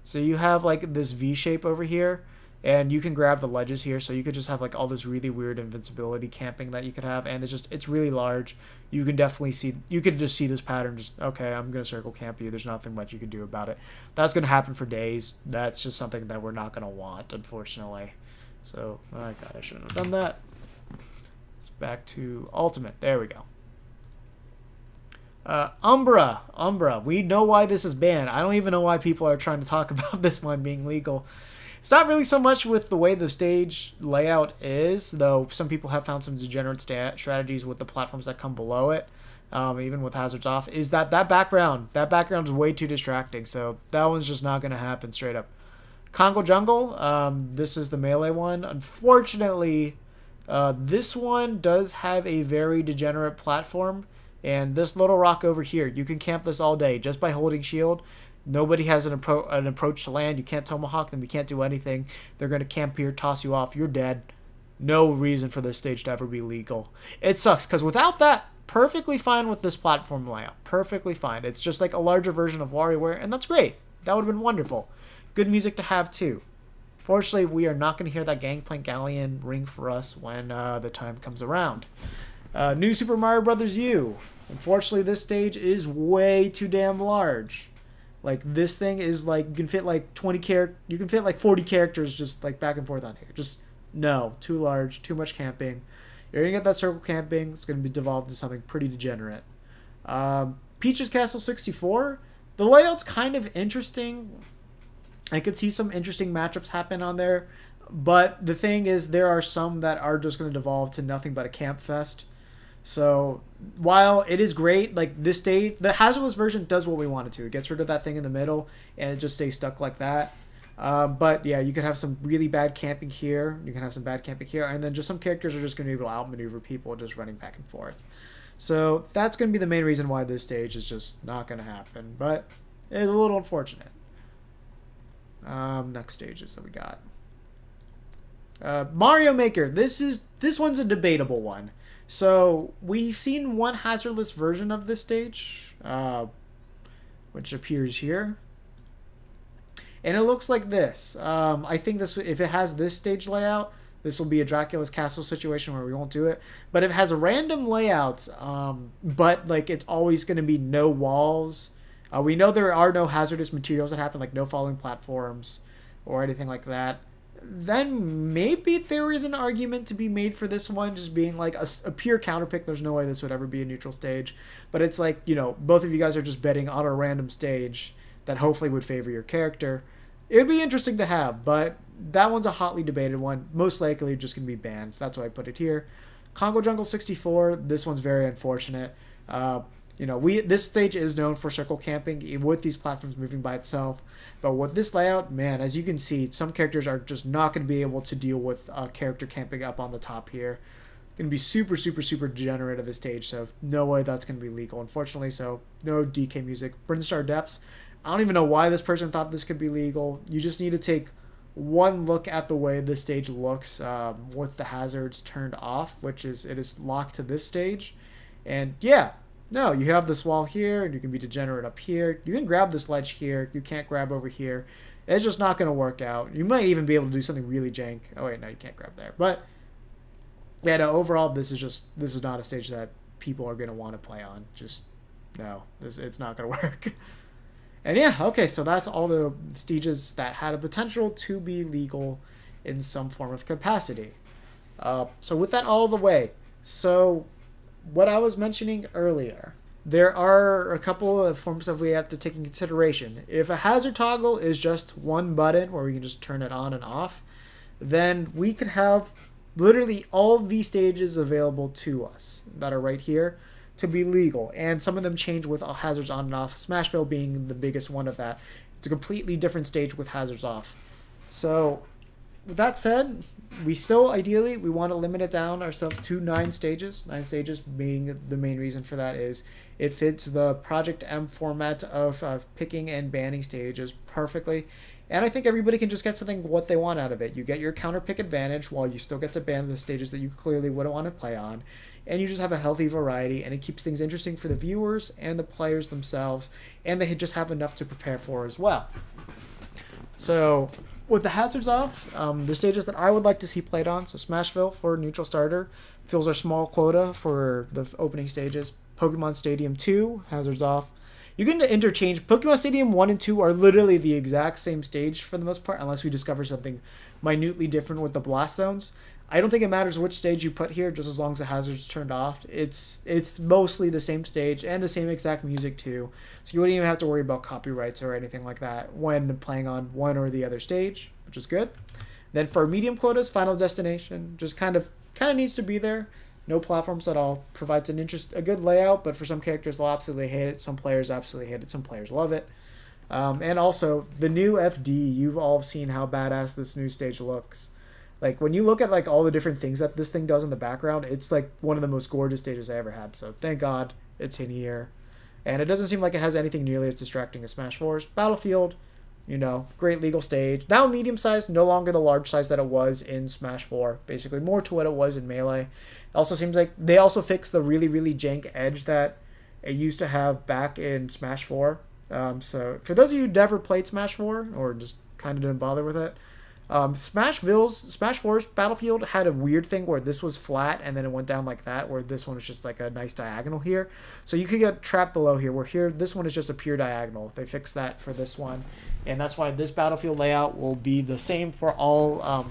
So you have like this V shape over here, and you can grab the ledges here, so you could just have like all this really weird invincibility camping that you could have, and it's really large. You can definitely see, you could just see this pattern, just, okay, I'm going to circle camp you, there's nothing much you can do about it. That's going to happen for days. That's just something that we're not going to want, unfortunately. So, oh god, I shouldn't have done that. It's back to Ultimate, there we go. Umbra. We know why this is banned. I don't even know why people are trying to talk about this one being legal. It's not really so much with the way the stage layout is, though some people have found some degenerate strategies with the platforms that come below it, even with hazards off, is that background is way too distracting, so that one's just not going to happen straight up. Congo Jungle, this is the melee one. Unfortunately, this one does have a very degenerate platform. And this little rock over here, you can camp this all day just by holding shield. Nobody has an approach to land. You can't tomahawk them. You can't do anything. They're going to camp here, toss you off. You're dead. No reason for this stage to ever be legal. It sucks because without that, perfectly fine with this platform layout. Perfectly fine. It's just like a larger version of WarioWare, and that's great. That would have been wonderful. Good music to have too. Fortunately, we are not going to hear that Gangplank Galleon ring for us when the time comes around. New Super Mario Bros. U. Unfortunately, this stage is way too damn large. Like, this thing is like, you can fit like you can fit like 40 characters just like back and forth on here. Just, no, too large, too much camping. You're gonna get that circle camping. It's gonna be devolved into something pretty degenerate. Peach's Castle 64. The layout's kind of interesting. I could see some interesting matchups happen on there. But the thing is, there are some that are just going to devolve to nothing but a camp fest. So while it is great, like this stage, the hazardless version does what we want it to. It gets rid of that thing in the middle and it just stays stuck like that. But yeah, you can have some really bad camping here. You can have some bad camping here. And then just some characters are just going to be able to outmaneuver people just running back and forth. So that's going to be the main reason why this stage is just not going to happen. But it's a little unfortunate. Next stages that we got. Mario Maker. This one's a debatable one. So we've seen one hazardless version of this stage, which appears here, and it looks like this. I think this, if it has this stage layout, this will be a Dracula's Castle situation where we won't do it. But if it has a random layout, but like it's always going to be no walls. We know there are no hazardous materials that happen, like no falling platforms or anything like that. Then maybe there is an argument to be made for this one just being like a pure counterpick. There's no way this would ever be a neutral stage. But it's like, you know, both of you guys are just betting on a random stage that hopefully would favor your character. It would be interesting to have, but that one's a hotly debated one. Most likely just going to be banned. That's why I put it here. Congo Jungle 64, this one's very unfortunate. You know, this stage is known for circle camping with these platforms moving by itself. But with this layout, man, as you can see, some characters are just not going to be able to deal with character camping up on the top here. Going to be super, super, super degenerate of a stage, so no way that's going to be legal, unfortunately. So no DK music. Brinstar Depths. I don't even know why this person thought this could be legal. You just need to take one look at the way this stage looks with the hazards turned off, which is, it is locked to this stage. And yeah. No, you have this wall here, and you can be degenerate up here. You can grab this ledge here. You can't grab over here. It's just not going to work out. You might even be able to do something really jank. Oh, wait, no, you can't grab there. But, yeah, no, overall, this is not a stage that people are going to want to play on. Just, no, it's not going to work. And, yeah, okay, so that's all the stages that had a potential to be legal in some form of capacity. So with that all the way, so what I was mentioning earlier, there are a couple of forms that we have to take in consideration. If a hazard toggle is just one button where we can just turn it on and off, then we could have literally all of these stages available to us that are right here to be legal. And some of them change with hazards on and off, Smashville being the biggest one of that. It's a completely different stage with hazards off. So with that said, we still ideally we want to limit it down ourselves to 9 stages. 9 stages being the main reason for that is it fits the Project M format of picking and banning stages perfectly. And I think everybody can just get something what they want out of it. You get your counter pick advantage while you still get to ban the stages that you clearly wouldn't want to play on. And you just have a healthy variety, and it keeps things interesting for the viewers and the players themselves, and they just have enough to prepare for as well. So with the hazards off, the stages that I would like to see played on, so Smashville for neutral starter, fills our small quota for the opening stages. Pokemon Stadium 2, hazards off. You can interchange. Pokemon Stadium 1 and 2 are literally the exact same stage for the most part, unless we discover something minutely different with the blast zones. I don't think it matters which stage you put here, just as long as the hazard's turned off. It's mostly the same stage and the same exact music too, so you wouldn't even have to worry about copyrights or anything like that when playing on one or the other stage, which is good. Then for medium quotas, Final Destination just kind of needs to be there. No platforms at all. Provides a good layout, but for some characters they'll absolutely hate it. Some players absolutely hate it. Some players love it. And also the new FD. You've all seen how badass this new stage looks. Like when you look at like all the different things that this thing does in the background, it's like one of the most gorgeous stages I ever had. So thank God it's in here. And it doesn't seem like it has anything nearly as distracting as Smash 4's. Battlefield, great legal stage. Now medium size, no longer the large size that it was in Smash 4. Basically more to what it was in Melee. It also seems like they also fixed the really, really jank edge that it used to have back in Smash 4. So for those of you who never played Smash 4 or just kind of didn't bother with it, Smash 4's Battlefield had a weird thing where this was flat and then it went down like that, where this one was just like a nice diagonal here. So you could get trapped below here, where here this one is just a pure diagonal. They fixed that for this one, and that's why this Battlefield layout will be the same for all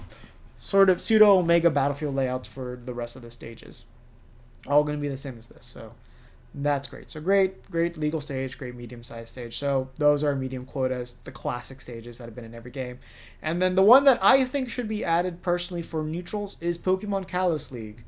sort of pseudo Omega Battlefield layouts for the rest of the stages. All going to be the same as this, so that's great. So great legal stage, great medium-sized stage. So those are medium quotas, the classic stages that have been in every game. And then the one that I think should be added personally for neutrals is Pokemon Kalos League.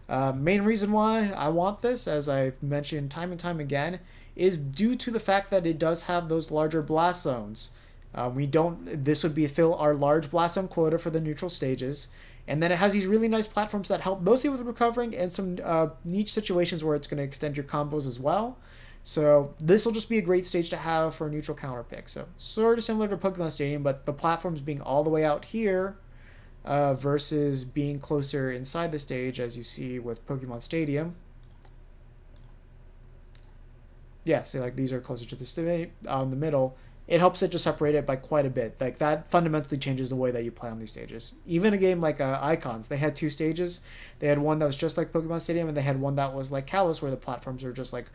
Main reason why I want this, as I've mentioned time and time again, is due to the fact that it does have those larger blast zones. This would be fill our large blast zone quota for the neutral stages. And then it has these really nice platforms that help mostly with recovering and some niche situations where it's going to extend your combos as well. So this will just be a great stage to have for a neutral counter pick. So sort of similar to Pokemon Stadium, but the platforms being all the way out here versus being closer inside the stage, as you see with Pokemon Stadium. Yeah, so like these are closer to the middle. It helps it to separate it by quite a bit. Like that fundamentally changes the way that you play on these stages. Even a game like Icons, they had 2 stages. They had one that was just like Pokemon Stadium, and they had one that was like Kalos, where the platforms were just like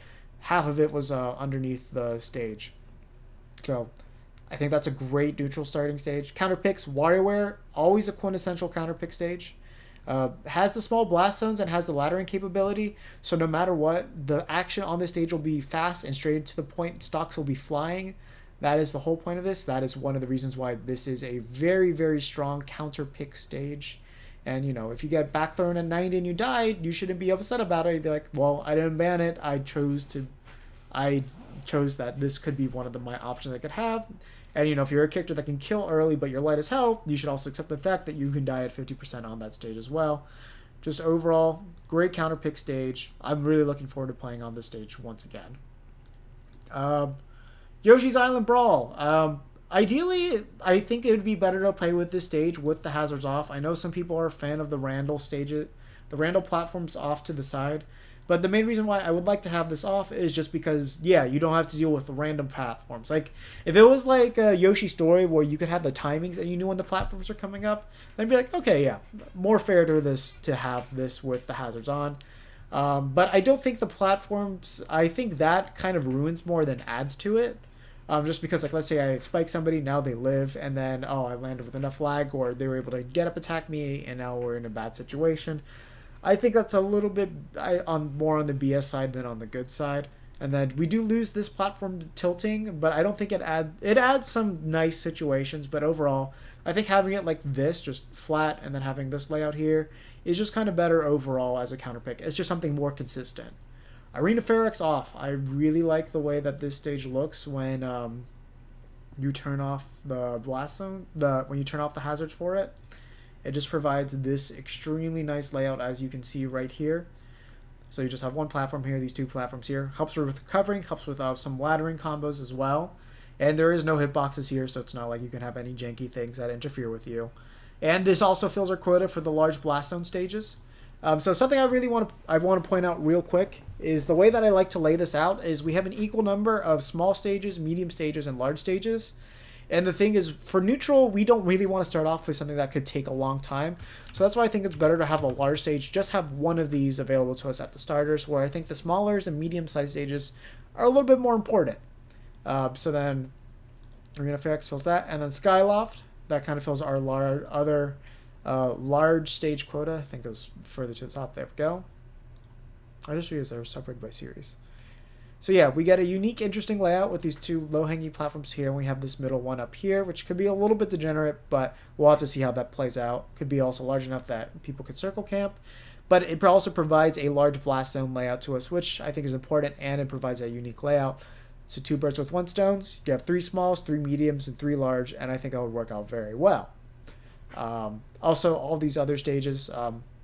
half of it was underneath the stage. So I think that's a great neutral starting stage. Counter picks, WarioWare, always a quintessential counter pick stage. Has the small blast zones and has the laddering capability, so no matter what, the action on this stage will be fast and straight to the point. Stocks will be flying. That is the whole point of this. That is one of the reasons why this is a very, very strong counter pick stage. And, if you get back thrown at 90 and you died, you shouldn't be upset about it. You'd be like, well, I didn't ban it. I chose that this could be one of my options I could have. And, if you're a character that can kill early but you're light as hell, you should also accept the fact that you can die at 50% on that stage as well. Just overall, great counter pick stage. I'm really looking forward to playing on this stage once again. Yoshi's Island Brawl. Ideally, I think it would be better to play with this stage with the hazards off. I know some people are a fan of the Randall stages, the Randall platforms off to the side. But the main reason why I would like to have this off is just because, yeah, you don't have to deal with the random platforms. Like, if it was like a Yoshi Story where you could have the timings and you knew when the platforms are coming up, then I'd be like, okay, yeah, more fair to have this with the hazards on. But I don't think the platforms, I think that kind of ruins more than adds to it. Just because, like, let's say I spike somebody, now they live, and then, I landed with enough lag, or they were able to get up, attack me, and now we're in a bad situation. I think that's a little bit more on the BS side than on the good side. And then we do lose this platform tilting, but I don't think it adds some nice situations. But overall, I think having it like this, just flat, and then having this layout here is just kind of better overall as a counterpick. It's just something more consistent. Arena Ferex off. I really like the way that this stage looks when you turn off the blast zone, when you turn off the hazards for it. It just provides this extremely nice layout, as you can see right here. So you just have one platform here, these two platforms here. Helps with recovering, helps with some laddering combos as well. And there is no hitboxes here, so it's not like you can have any janky things that interfere with you. And this also fills our quota for the large blast zone stages. So something I really want to point out real quick is the way that I like to lay this out is we have an equal number of small stages, medium stages, and large stages. And the thing is, for neutral, we don't really want to start off with something that could take a long time. So that's why I think it's better to have a large stage, just have one of these available to us at the starters, where I think the smallers and medium-sized stages are a little bit more important. So then Arena Ferex fills that, and then Skyloft, that kind of fills our other large stage quota. I think goes further to the top. There we go. I just realized they were separated by series. So yeah, we get a unique, interesting layout with these two low-hanging platforms here, and we have this middle one up here, which could be a little bit degenerate, but we'll have to see how that plays out. Could be also large enough that people could circle camp, but it also provides a large blast zone layout to us, which I think is important, and it provides a unique layout. So 2 birds with 1 stone. You have 3 smalls, 3 mediums, and 3 large, and I think that would work out very well. Also, all these other stages,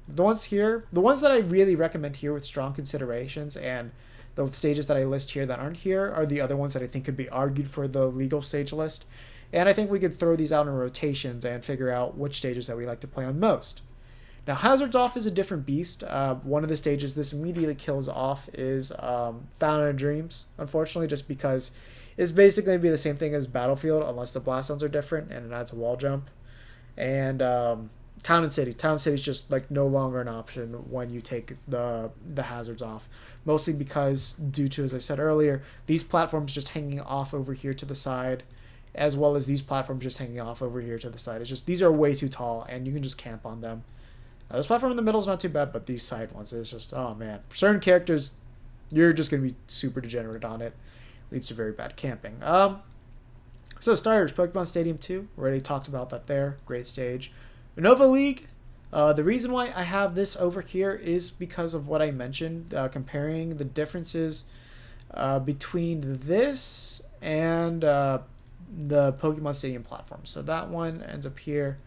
the ones that I really recommend here with strong considerations, and the stages that I list here that aren't here are the other ones that I think could be argued for the legal stage list. And I think we could throw these out in rotations and figure out which stages that we like to play on most. Now, Hazards Off is a different beast. One of the stages this immediately kills off is Fountain of Dreams, unfortunately, just because it's basically going to be the same thing as Battlefield, unless the blast zones are different, and it adds a wall jump. And Town and City. Town and City is just like no longer an option when you take the hazards off. Mostly because, due to, as I said earlier, these platforms just hanging off over here to the side, as well as these platforms just hanging off over here to the side. It's just, these are way too tall, and you can just camp on them. This platform in the middle is not too bad, but these side ones, it's just, oh man. For certain characters, you're just going to be super degenerate on it. Leads to very bad camping. So starters, Pokemon Stadium 2. Already talked about that there. Great stage. Unova League. The reason why I have this over here is because of what I mentioned, comparing the differences between this and the Pokemon Stadium platform. So that one ends up here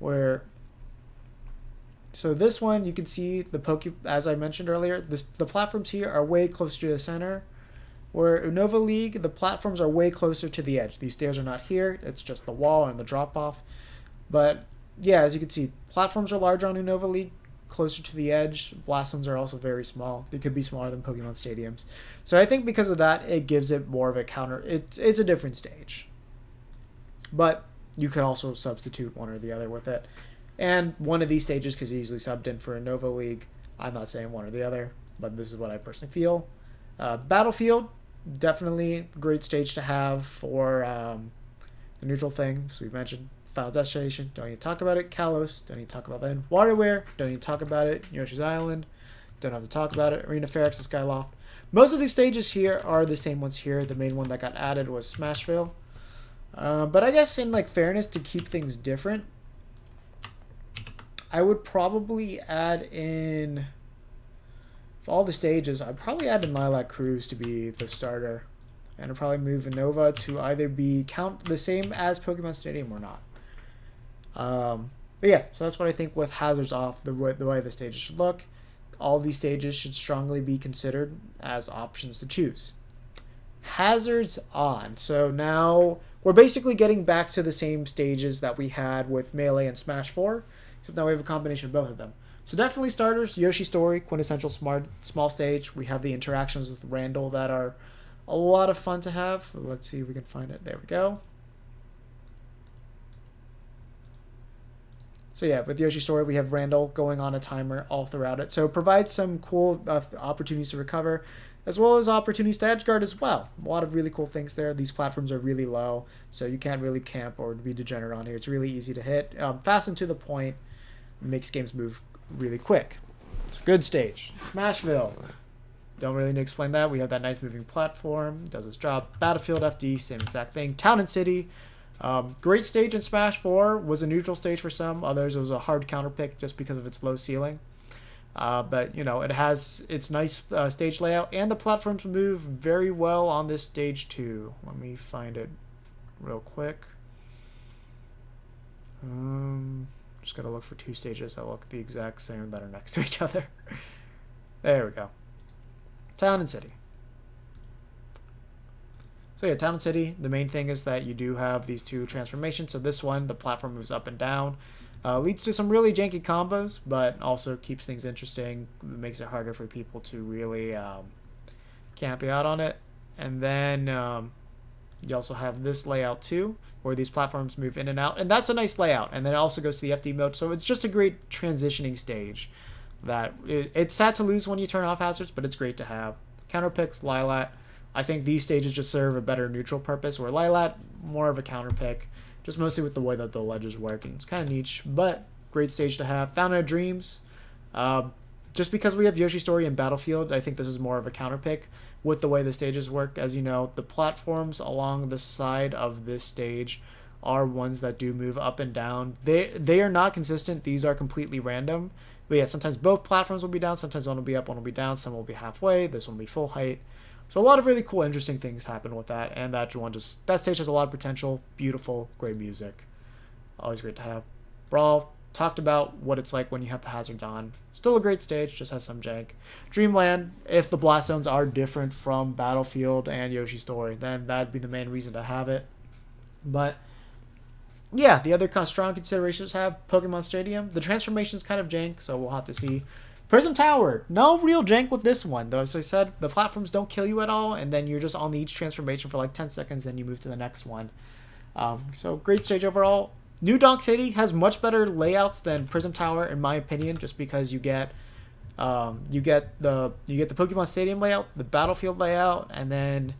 where... So this one, you can see as I mentioned earlier, the platforms here are way closer to the center. Where Unova League, the platforms are way closer to the edge. These stairs are not here. It's just the wall and the drop-off. But yeah, as you can see, platforms are larger on Unova League, closer to the edge. Blast zones are also very small. They could be smaller than Pokemon Stadiums. So I think because of that, it gives it more of a counter. It's a different stage. But you could also substitute one or the other with it. And one of these stages could easily subbed in for Unova League. I'm not saying one or the other, but this is what I personally feel. Battlefield, definitely a great stage to have for the neutral thing. So we mentioned Final Destination, don't need to talk about it. Kalos, don't need to talk about that. WaterWare, don't need to talk about it. Yoshi's Island, don't have to talk about it. Arena Ferex and Skyloft. Most of these stages here are the same ones here. The main one that got added was Smashville. But I guess in like fairness, to keep things different, I would probably add in... For all the stages, I'd probably add in Lilac Cruise to be the starter. And I'd probably move Unova to either be count the same as Pokemon Stadium or not. But yeah, so that's what I think with Hazards Off, the way the stages should look. All these stages should strongly be considered as options to choose. Hazards On. So now we're basically getting back to the same stages that we had with Melee and Smash 4. Except now we have a combination of both of them. So definitely starters, Yoshi Story, quintessential small stage. We have the interactions with Randall that are a lot of fun to have. Let's see if we can find it. There we go. So yeah, with Yoshi Story, we have Randall going on a timer all throughout it. So it provides some cool opportunities to recover, as well as opportunities to edgeguard as well. A lot of really cool things there. These platforms are really low, so you can't really camp or be degenerate on here. It's really easy to hit. Fast and to the point. Makes games move really quick. It's a good stage. Smashville. Don't really need to explain that. We have that nice moving platform. Does its job. Battlefield FD, same exact thing. Town and City. Great stage in Smash 4. Was a neutral stage for some. Others, it was a hard counter pick just because of its low ceiling. But, you know, it has its nice stage layout. And the platforms move very well on this stage, too. Let me find it real quick. Just got to look for two stages that look the exact same that are next to each other. There we go. Town and City. So yeah, Town and City, the main thing is that you do have these two transformations. So this one, the platform moves up and down. Leads to some really janky combos, but also keeps things interesting. It makes it harder for people to really camp you out on it. And then you also have this layout too, where these platforms move in and out. And that's a nice layout. And then it also goes to the FD mode. So it's just a great transitioning stage. That it's sad to lose when you turn off hazards, but it's great to have. Counter picks, Lilat. I think these stages just serve a better neutral purpose, where Lilat, more of a counter pick, just mostly with the way that the ledges work. And it's kind of niche, but great stage to have. Fountain of Dreams. Just because we have Yoshi Story and Battlefield, I think this is more of a counter pick with the way the stages work. As you know, the platforms along the side of this stage are ones that do move up and down. They are not consistent. These are completely random. But yeah, sometimes both platforms will be down. Sometimes one will be up, one will be down. Some will be halfway. This one will be full height. So a lot of really cool, interesting things happen with that. And that stage has a lot of potential. Beautiful, great music. Always great to have. Brawl, talked about what it's like when you have the hazards on. Still a great stage, just has some jank. Dreamland, if the blast zones are different from Battlefield and Yoshi Story, then that'd be the main reason to have it. But yeah, the other kind of strong considerations have Pokemon Stadium. The transformation's kind of jank, so we'll have to see. Prism Tower, no real jank with this one, though. As I said, the platforms don't kill you at all, and then you're just on each transformation for like 10 seconds, then you move to the next one. So great stage overall. New Donk City has much better layouts than Prism Tower, in my opinion, just because you get the Pokemon Stadium layout, the Battlefield layout, and then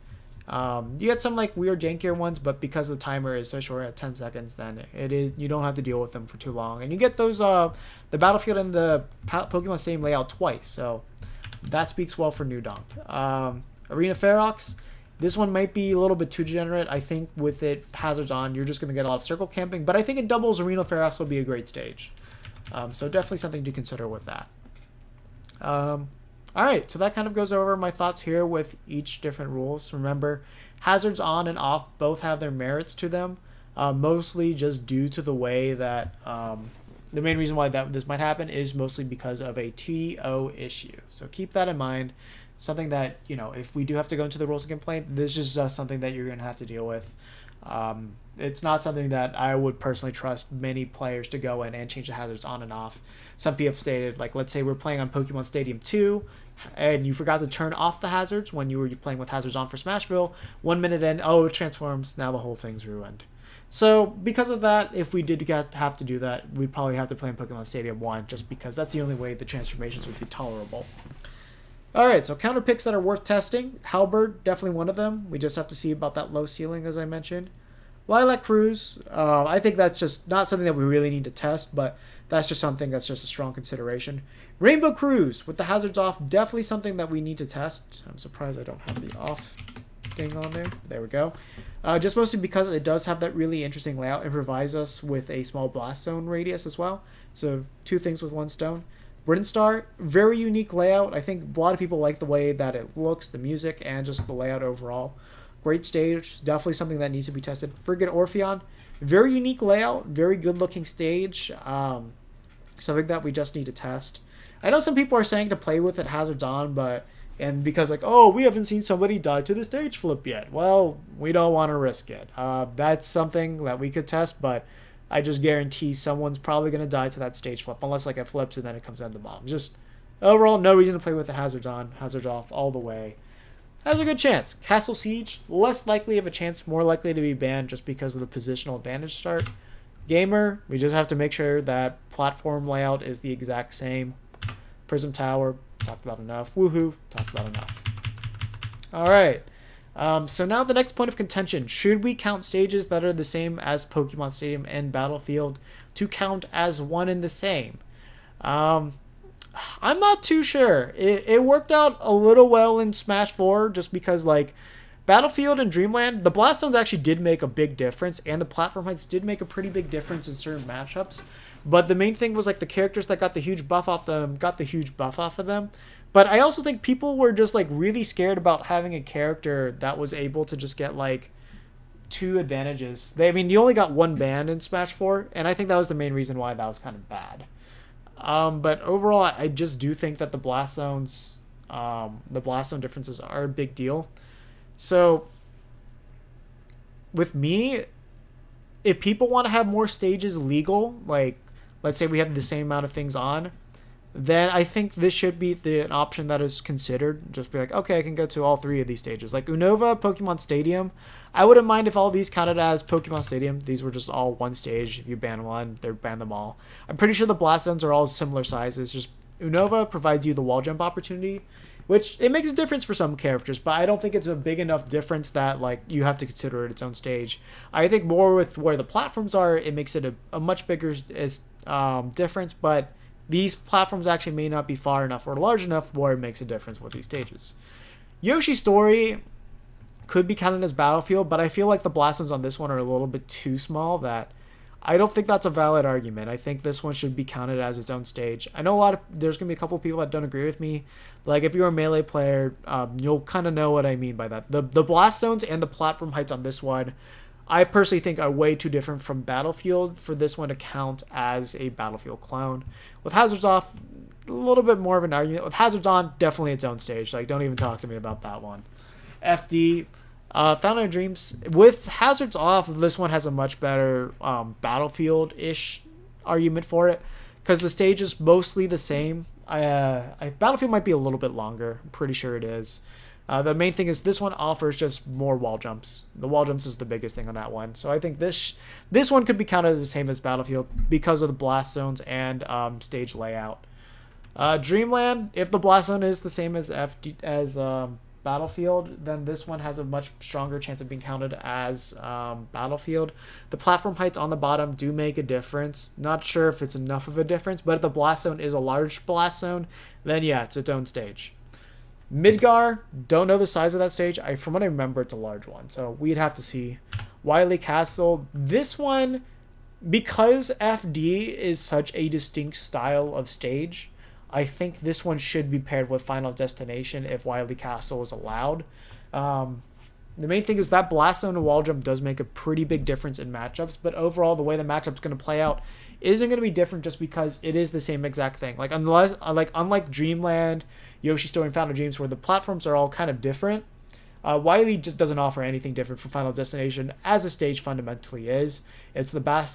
you get some like weird jankier ones, but because the timer is so short at 10 seconds, then you don't have to deal with them for too long. And you get those the Battlefield and the Pokemon Stadium layout twice, so that speaks well for New Donk. Arena Ferox, this one might be a little bit too degenerate. I think with it hazards on, you're just going to get a lot of circle camping, but I think it doubles Arena Ferox will be a great stage. So definitely something to consider with that. Alright, so that kind of goes over my thoughts here with each different rules. Remember, hazards on and off both have their merits to them, mostly just due to the way that the main reason why this might happen is mostly because of a TO issue. So keep that in mind. Something that, you know, if we do have to go into the rules of complaint, this is just something that you're going to have to deal with. It's not something that I would personally trust many players to go in and change the hazards on and off. Some people have stated, like, let's say we're playing on Pokemon Stadium 2, and you forgot to turn off the hazards when you were playing with hazards on for Smashville. 1 minute in, oh, it transforms, now the whole thing's ruined. So because of that, if we did have to do that, we'd probably have to play in Pokemon Stadium 1, just because that's the only way the transformations would be tolerable. Alright, so counter picks that are worth testing. Halberd, definitely one of them. We just have to see about that low ceiling, as I mentioned. Lilac Cruise, I think that's just not something that we really need to test, but that's just something that's just a strong consideration. Rainbow Cruise, with the hazards off, definitely something that we need to test. I'm surprised I don't have the off thing on there. There we go. Just mostly because it does have that really interesting layout. It provides us with a small blast zone radius as well. So two things with one stone. Brinstar, very unique layout. I think a lot of people like the way that it looks, the music, and just the layout overall. Great stage, definitely something that needs to be tested. Frigate Orpheon, very unique layout, very good looking stage. Something that we just need to test. I know some people are saying to play with it hazards on, and because like, oh, we haven't seen somebody die to the stage flip yet. Well, we don't want to risk it. That's something that we could test, but I just guarantee someone's probably going to die to that stage flip, unless like it flips and then it comes down the bottom. Just overall, no reason to play with it hazards on, hazards off all the way. Has a good chance. Castle Siege, less likely of a chance, more likely to be banned just because of the positional advantage start. Gamer, we just have to make sure that platform layout is the exact same. Prism Tower, talked about enough. Woohoo, talked about enough. Alright, so now the next point of contention. Should we count stages that are the same as Pokemon Stadium and Battlefield to count as one and the same? I'm not too sure. It worked out a little well in Smash 4 just because, like, Battlefield and Dreamland, the Blast Zones actually did make a big difference, and the platform heights did make a pretty big difference in certain matchups. But the main thing was, like, the characters that got the huge buff off them got the huge buff off of them. But I also think people were just, like, really scared about having a character that was able to just get, like, 2 advantages. I mean, you only got 1 ban in Smash 4, and I think that was the main reason why that was kind of bad. But overall, I just do think that the Blast Zone differences are a big deal. So, with me, if people want to have more stages legal, like, let's say we have the same amount of things on, then I think this should be an option that is considered. Just be like, okay, I can go to all 3 of these stages. Like Unova, Pokemon Stadium, I wouldn't mind if all these counted as Pokemon Stadium. These were just all one stage. If you ban one, they ban them all. I'm pretty sure the Blast Zones are all similar sizes. Just Unova provides you the wall jump opportunity, which it makes a difference for some characters, but I don't think it's a big enough difference that, like, you have to consider it its own stage. I think more with where the platforms are, it makes it a much bigger difference, but these platforms actually may not be far enough or large enough where it makes a difference with these stages. Yoshi's Story could be counted as Battlefield, but I feel like the Blast Zones on this one are a little bit too small that I don't think that's a valid argument. I think this one should be counted as its own stage. I know there's going to be a couple people that don't agree with me. Like, if you're a Melee player, you'll kind of know what I mean by that. The Blast Zones and the platform heights on this one, I personally think are way too different from Battlefield for this one to count as a Battlefield clone. With Hazards Off, a little bit more of an argument. With Hazards On, definitely its own stage. Like, don't even talk to me about that one. FD, Fountain of Dreams. With Hazards Off, this one has a much better Battlefield-ish argument for it because the stage is mostly the same. Battlefield might be a little bit longer. I'm pretty sure it is. The main thing is this one offers just more wall jumps. The wall jumps is the biggest thing on that one. So I think this one could be counted the same as Battlefield because of the Blast Zones and stage layout. Dreamland, if the Blast Zone is the same as Battlefield, then this one has a much stronger chance of being counted as Battlefield. The platform heights on the bottom do make a difference. Not sure if it's enough of a difference, but if the Blast Zone is a large Blast Zone, then yeah, it's its own stage. Midgar, don't know the size of that stage. From what I remember, it's a large one, so we'd have to see. Wily Castle, this one, because FD is such a distinct style of stage, I think this one should be paired with Final Destination if Wily Castle is allowed. The main thing is that Blast Zone and Wall Jump does make a pretty big difference in matchups, but overall, the way the matchup's going to play out isn't going to be different just because it is the same exact thing. Like, unlike Dreamland, Yoshi's Story, and Fountain of Dreams, where the platforms are all kind of different, Wily just doesn't offer anything different from Final Destination, as a stage fundamentally is. It's the Blast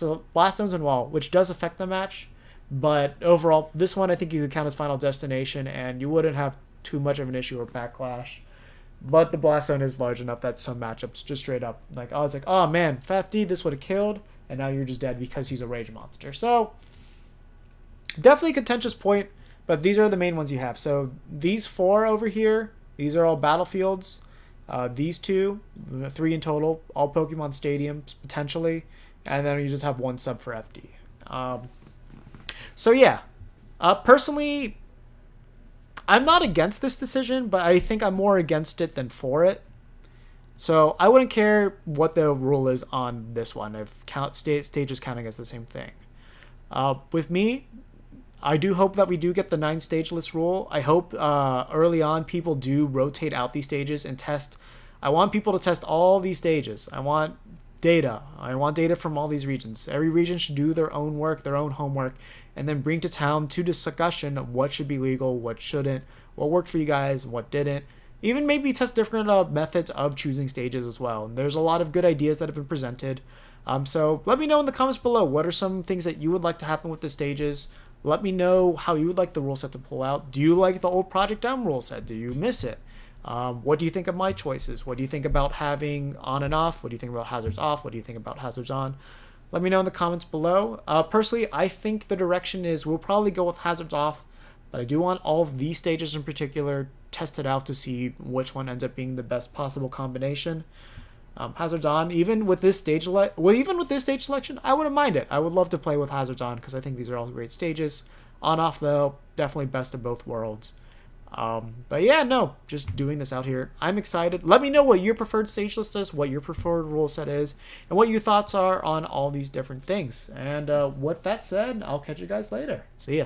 Zones and Wall, which does affect the match, but overall, this one I think you could count as Final Destination, and you wouldn't have too much of an issue or backlash. But the Blast Zone is large enough that some matchups just straight up, like, oh, it's like, oh man, FD, this would have killed, and now you're just dead because he's a rage monster. So, definitely a contentious point, but these are the main ones you have. So, these 4 over here, these are all Battlefields. These 2, 3 in total, all Pokemon Stadiums, potentially. And then you just have 1 sub for FD. So, yeah. Personally, I'm not against this decision, but I think I'm more against it than for it. So I wouldn't care what the rule is on this one if stages counting as the same thing. With me, I do hope that we do get the 9 stage list rule. I hope early on people do rotate out these stages and test. I want people to test all these stages. I want data. I want data from all these regions. Every region should do their own work, their own homework, and then bring to town to discussion of what should be legal, what shouldn't, what worked for you guys, what didn't. Even maybe test different methods of choosing stages as well. And there's a lot of good ideas that have been presented. So let me know in the comments below, what are some things that you would like to happen with the stages? Let me know how you would like the rule set to pull out. Do you like the old Project M rule set? Do you miss it? What do you think of my choices? What do you think about having on and off? What do you think about hazards off? What do you think about hazards on? Let me know in the comments below. Personally, I think the direction is we'll probably go with hazards off, but I do want all of these stages in particular tested out to see which one ends up being the best possible combination. Hazards on, even with this stage selection, I wouldn't mind it. I would love to play with hazards on because I think these are all great stages. On off though, definitely best of both worlds. But yeah, no, just doing this out here. I'm excited. Let me know what your preferred stage list is, what your preferred rule set is, and what your thoughts are on all these different things. And with that said, I'll catch you guys later. See ya.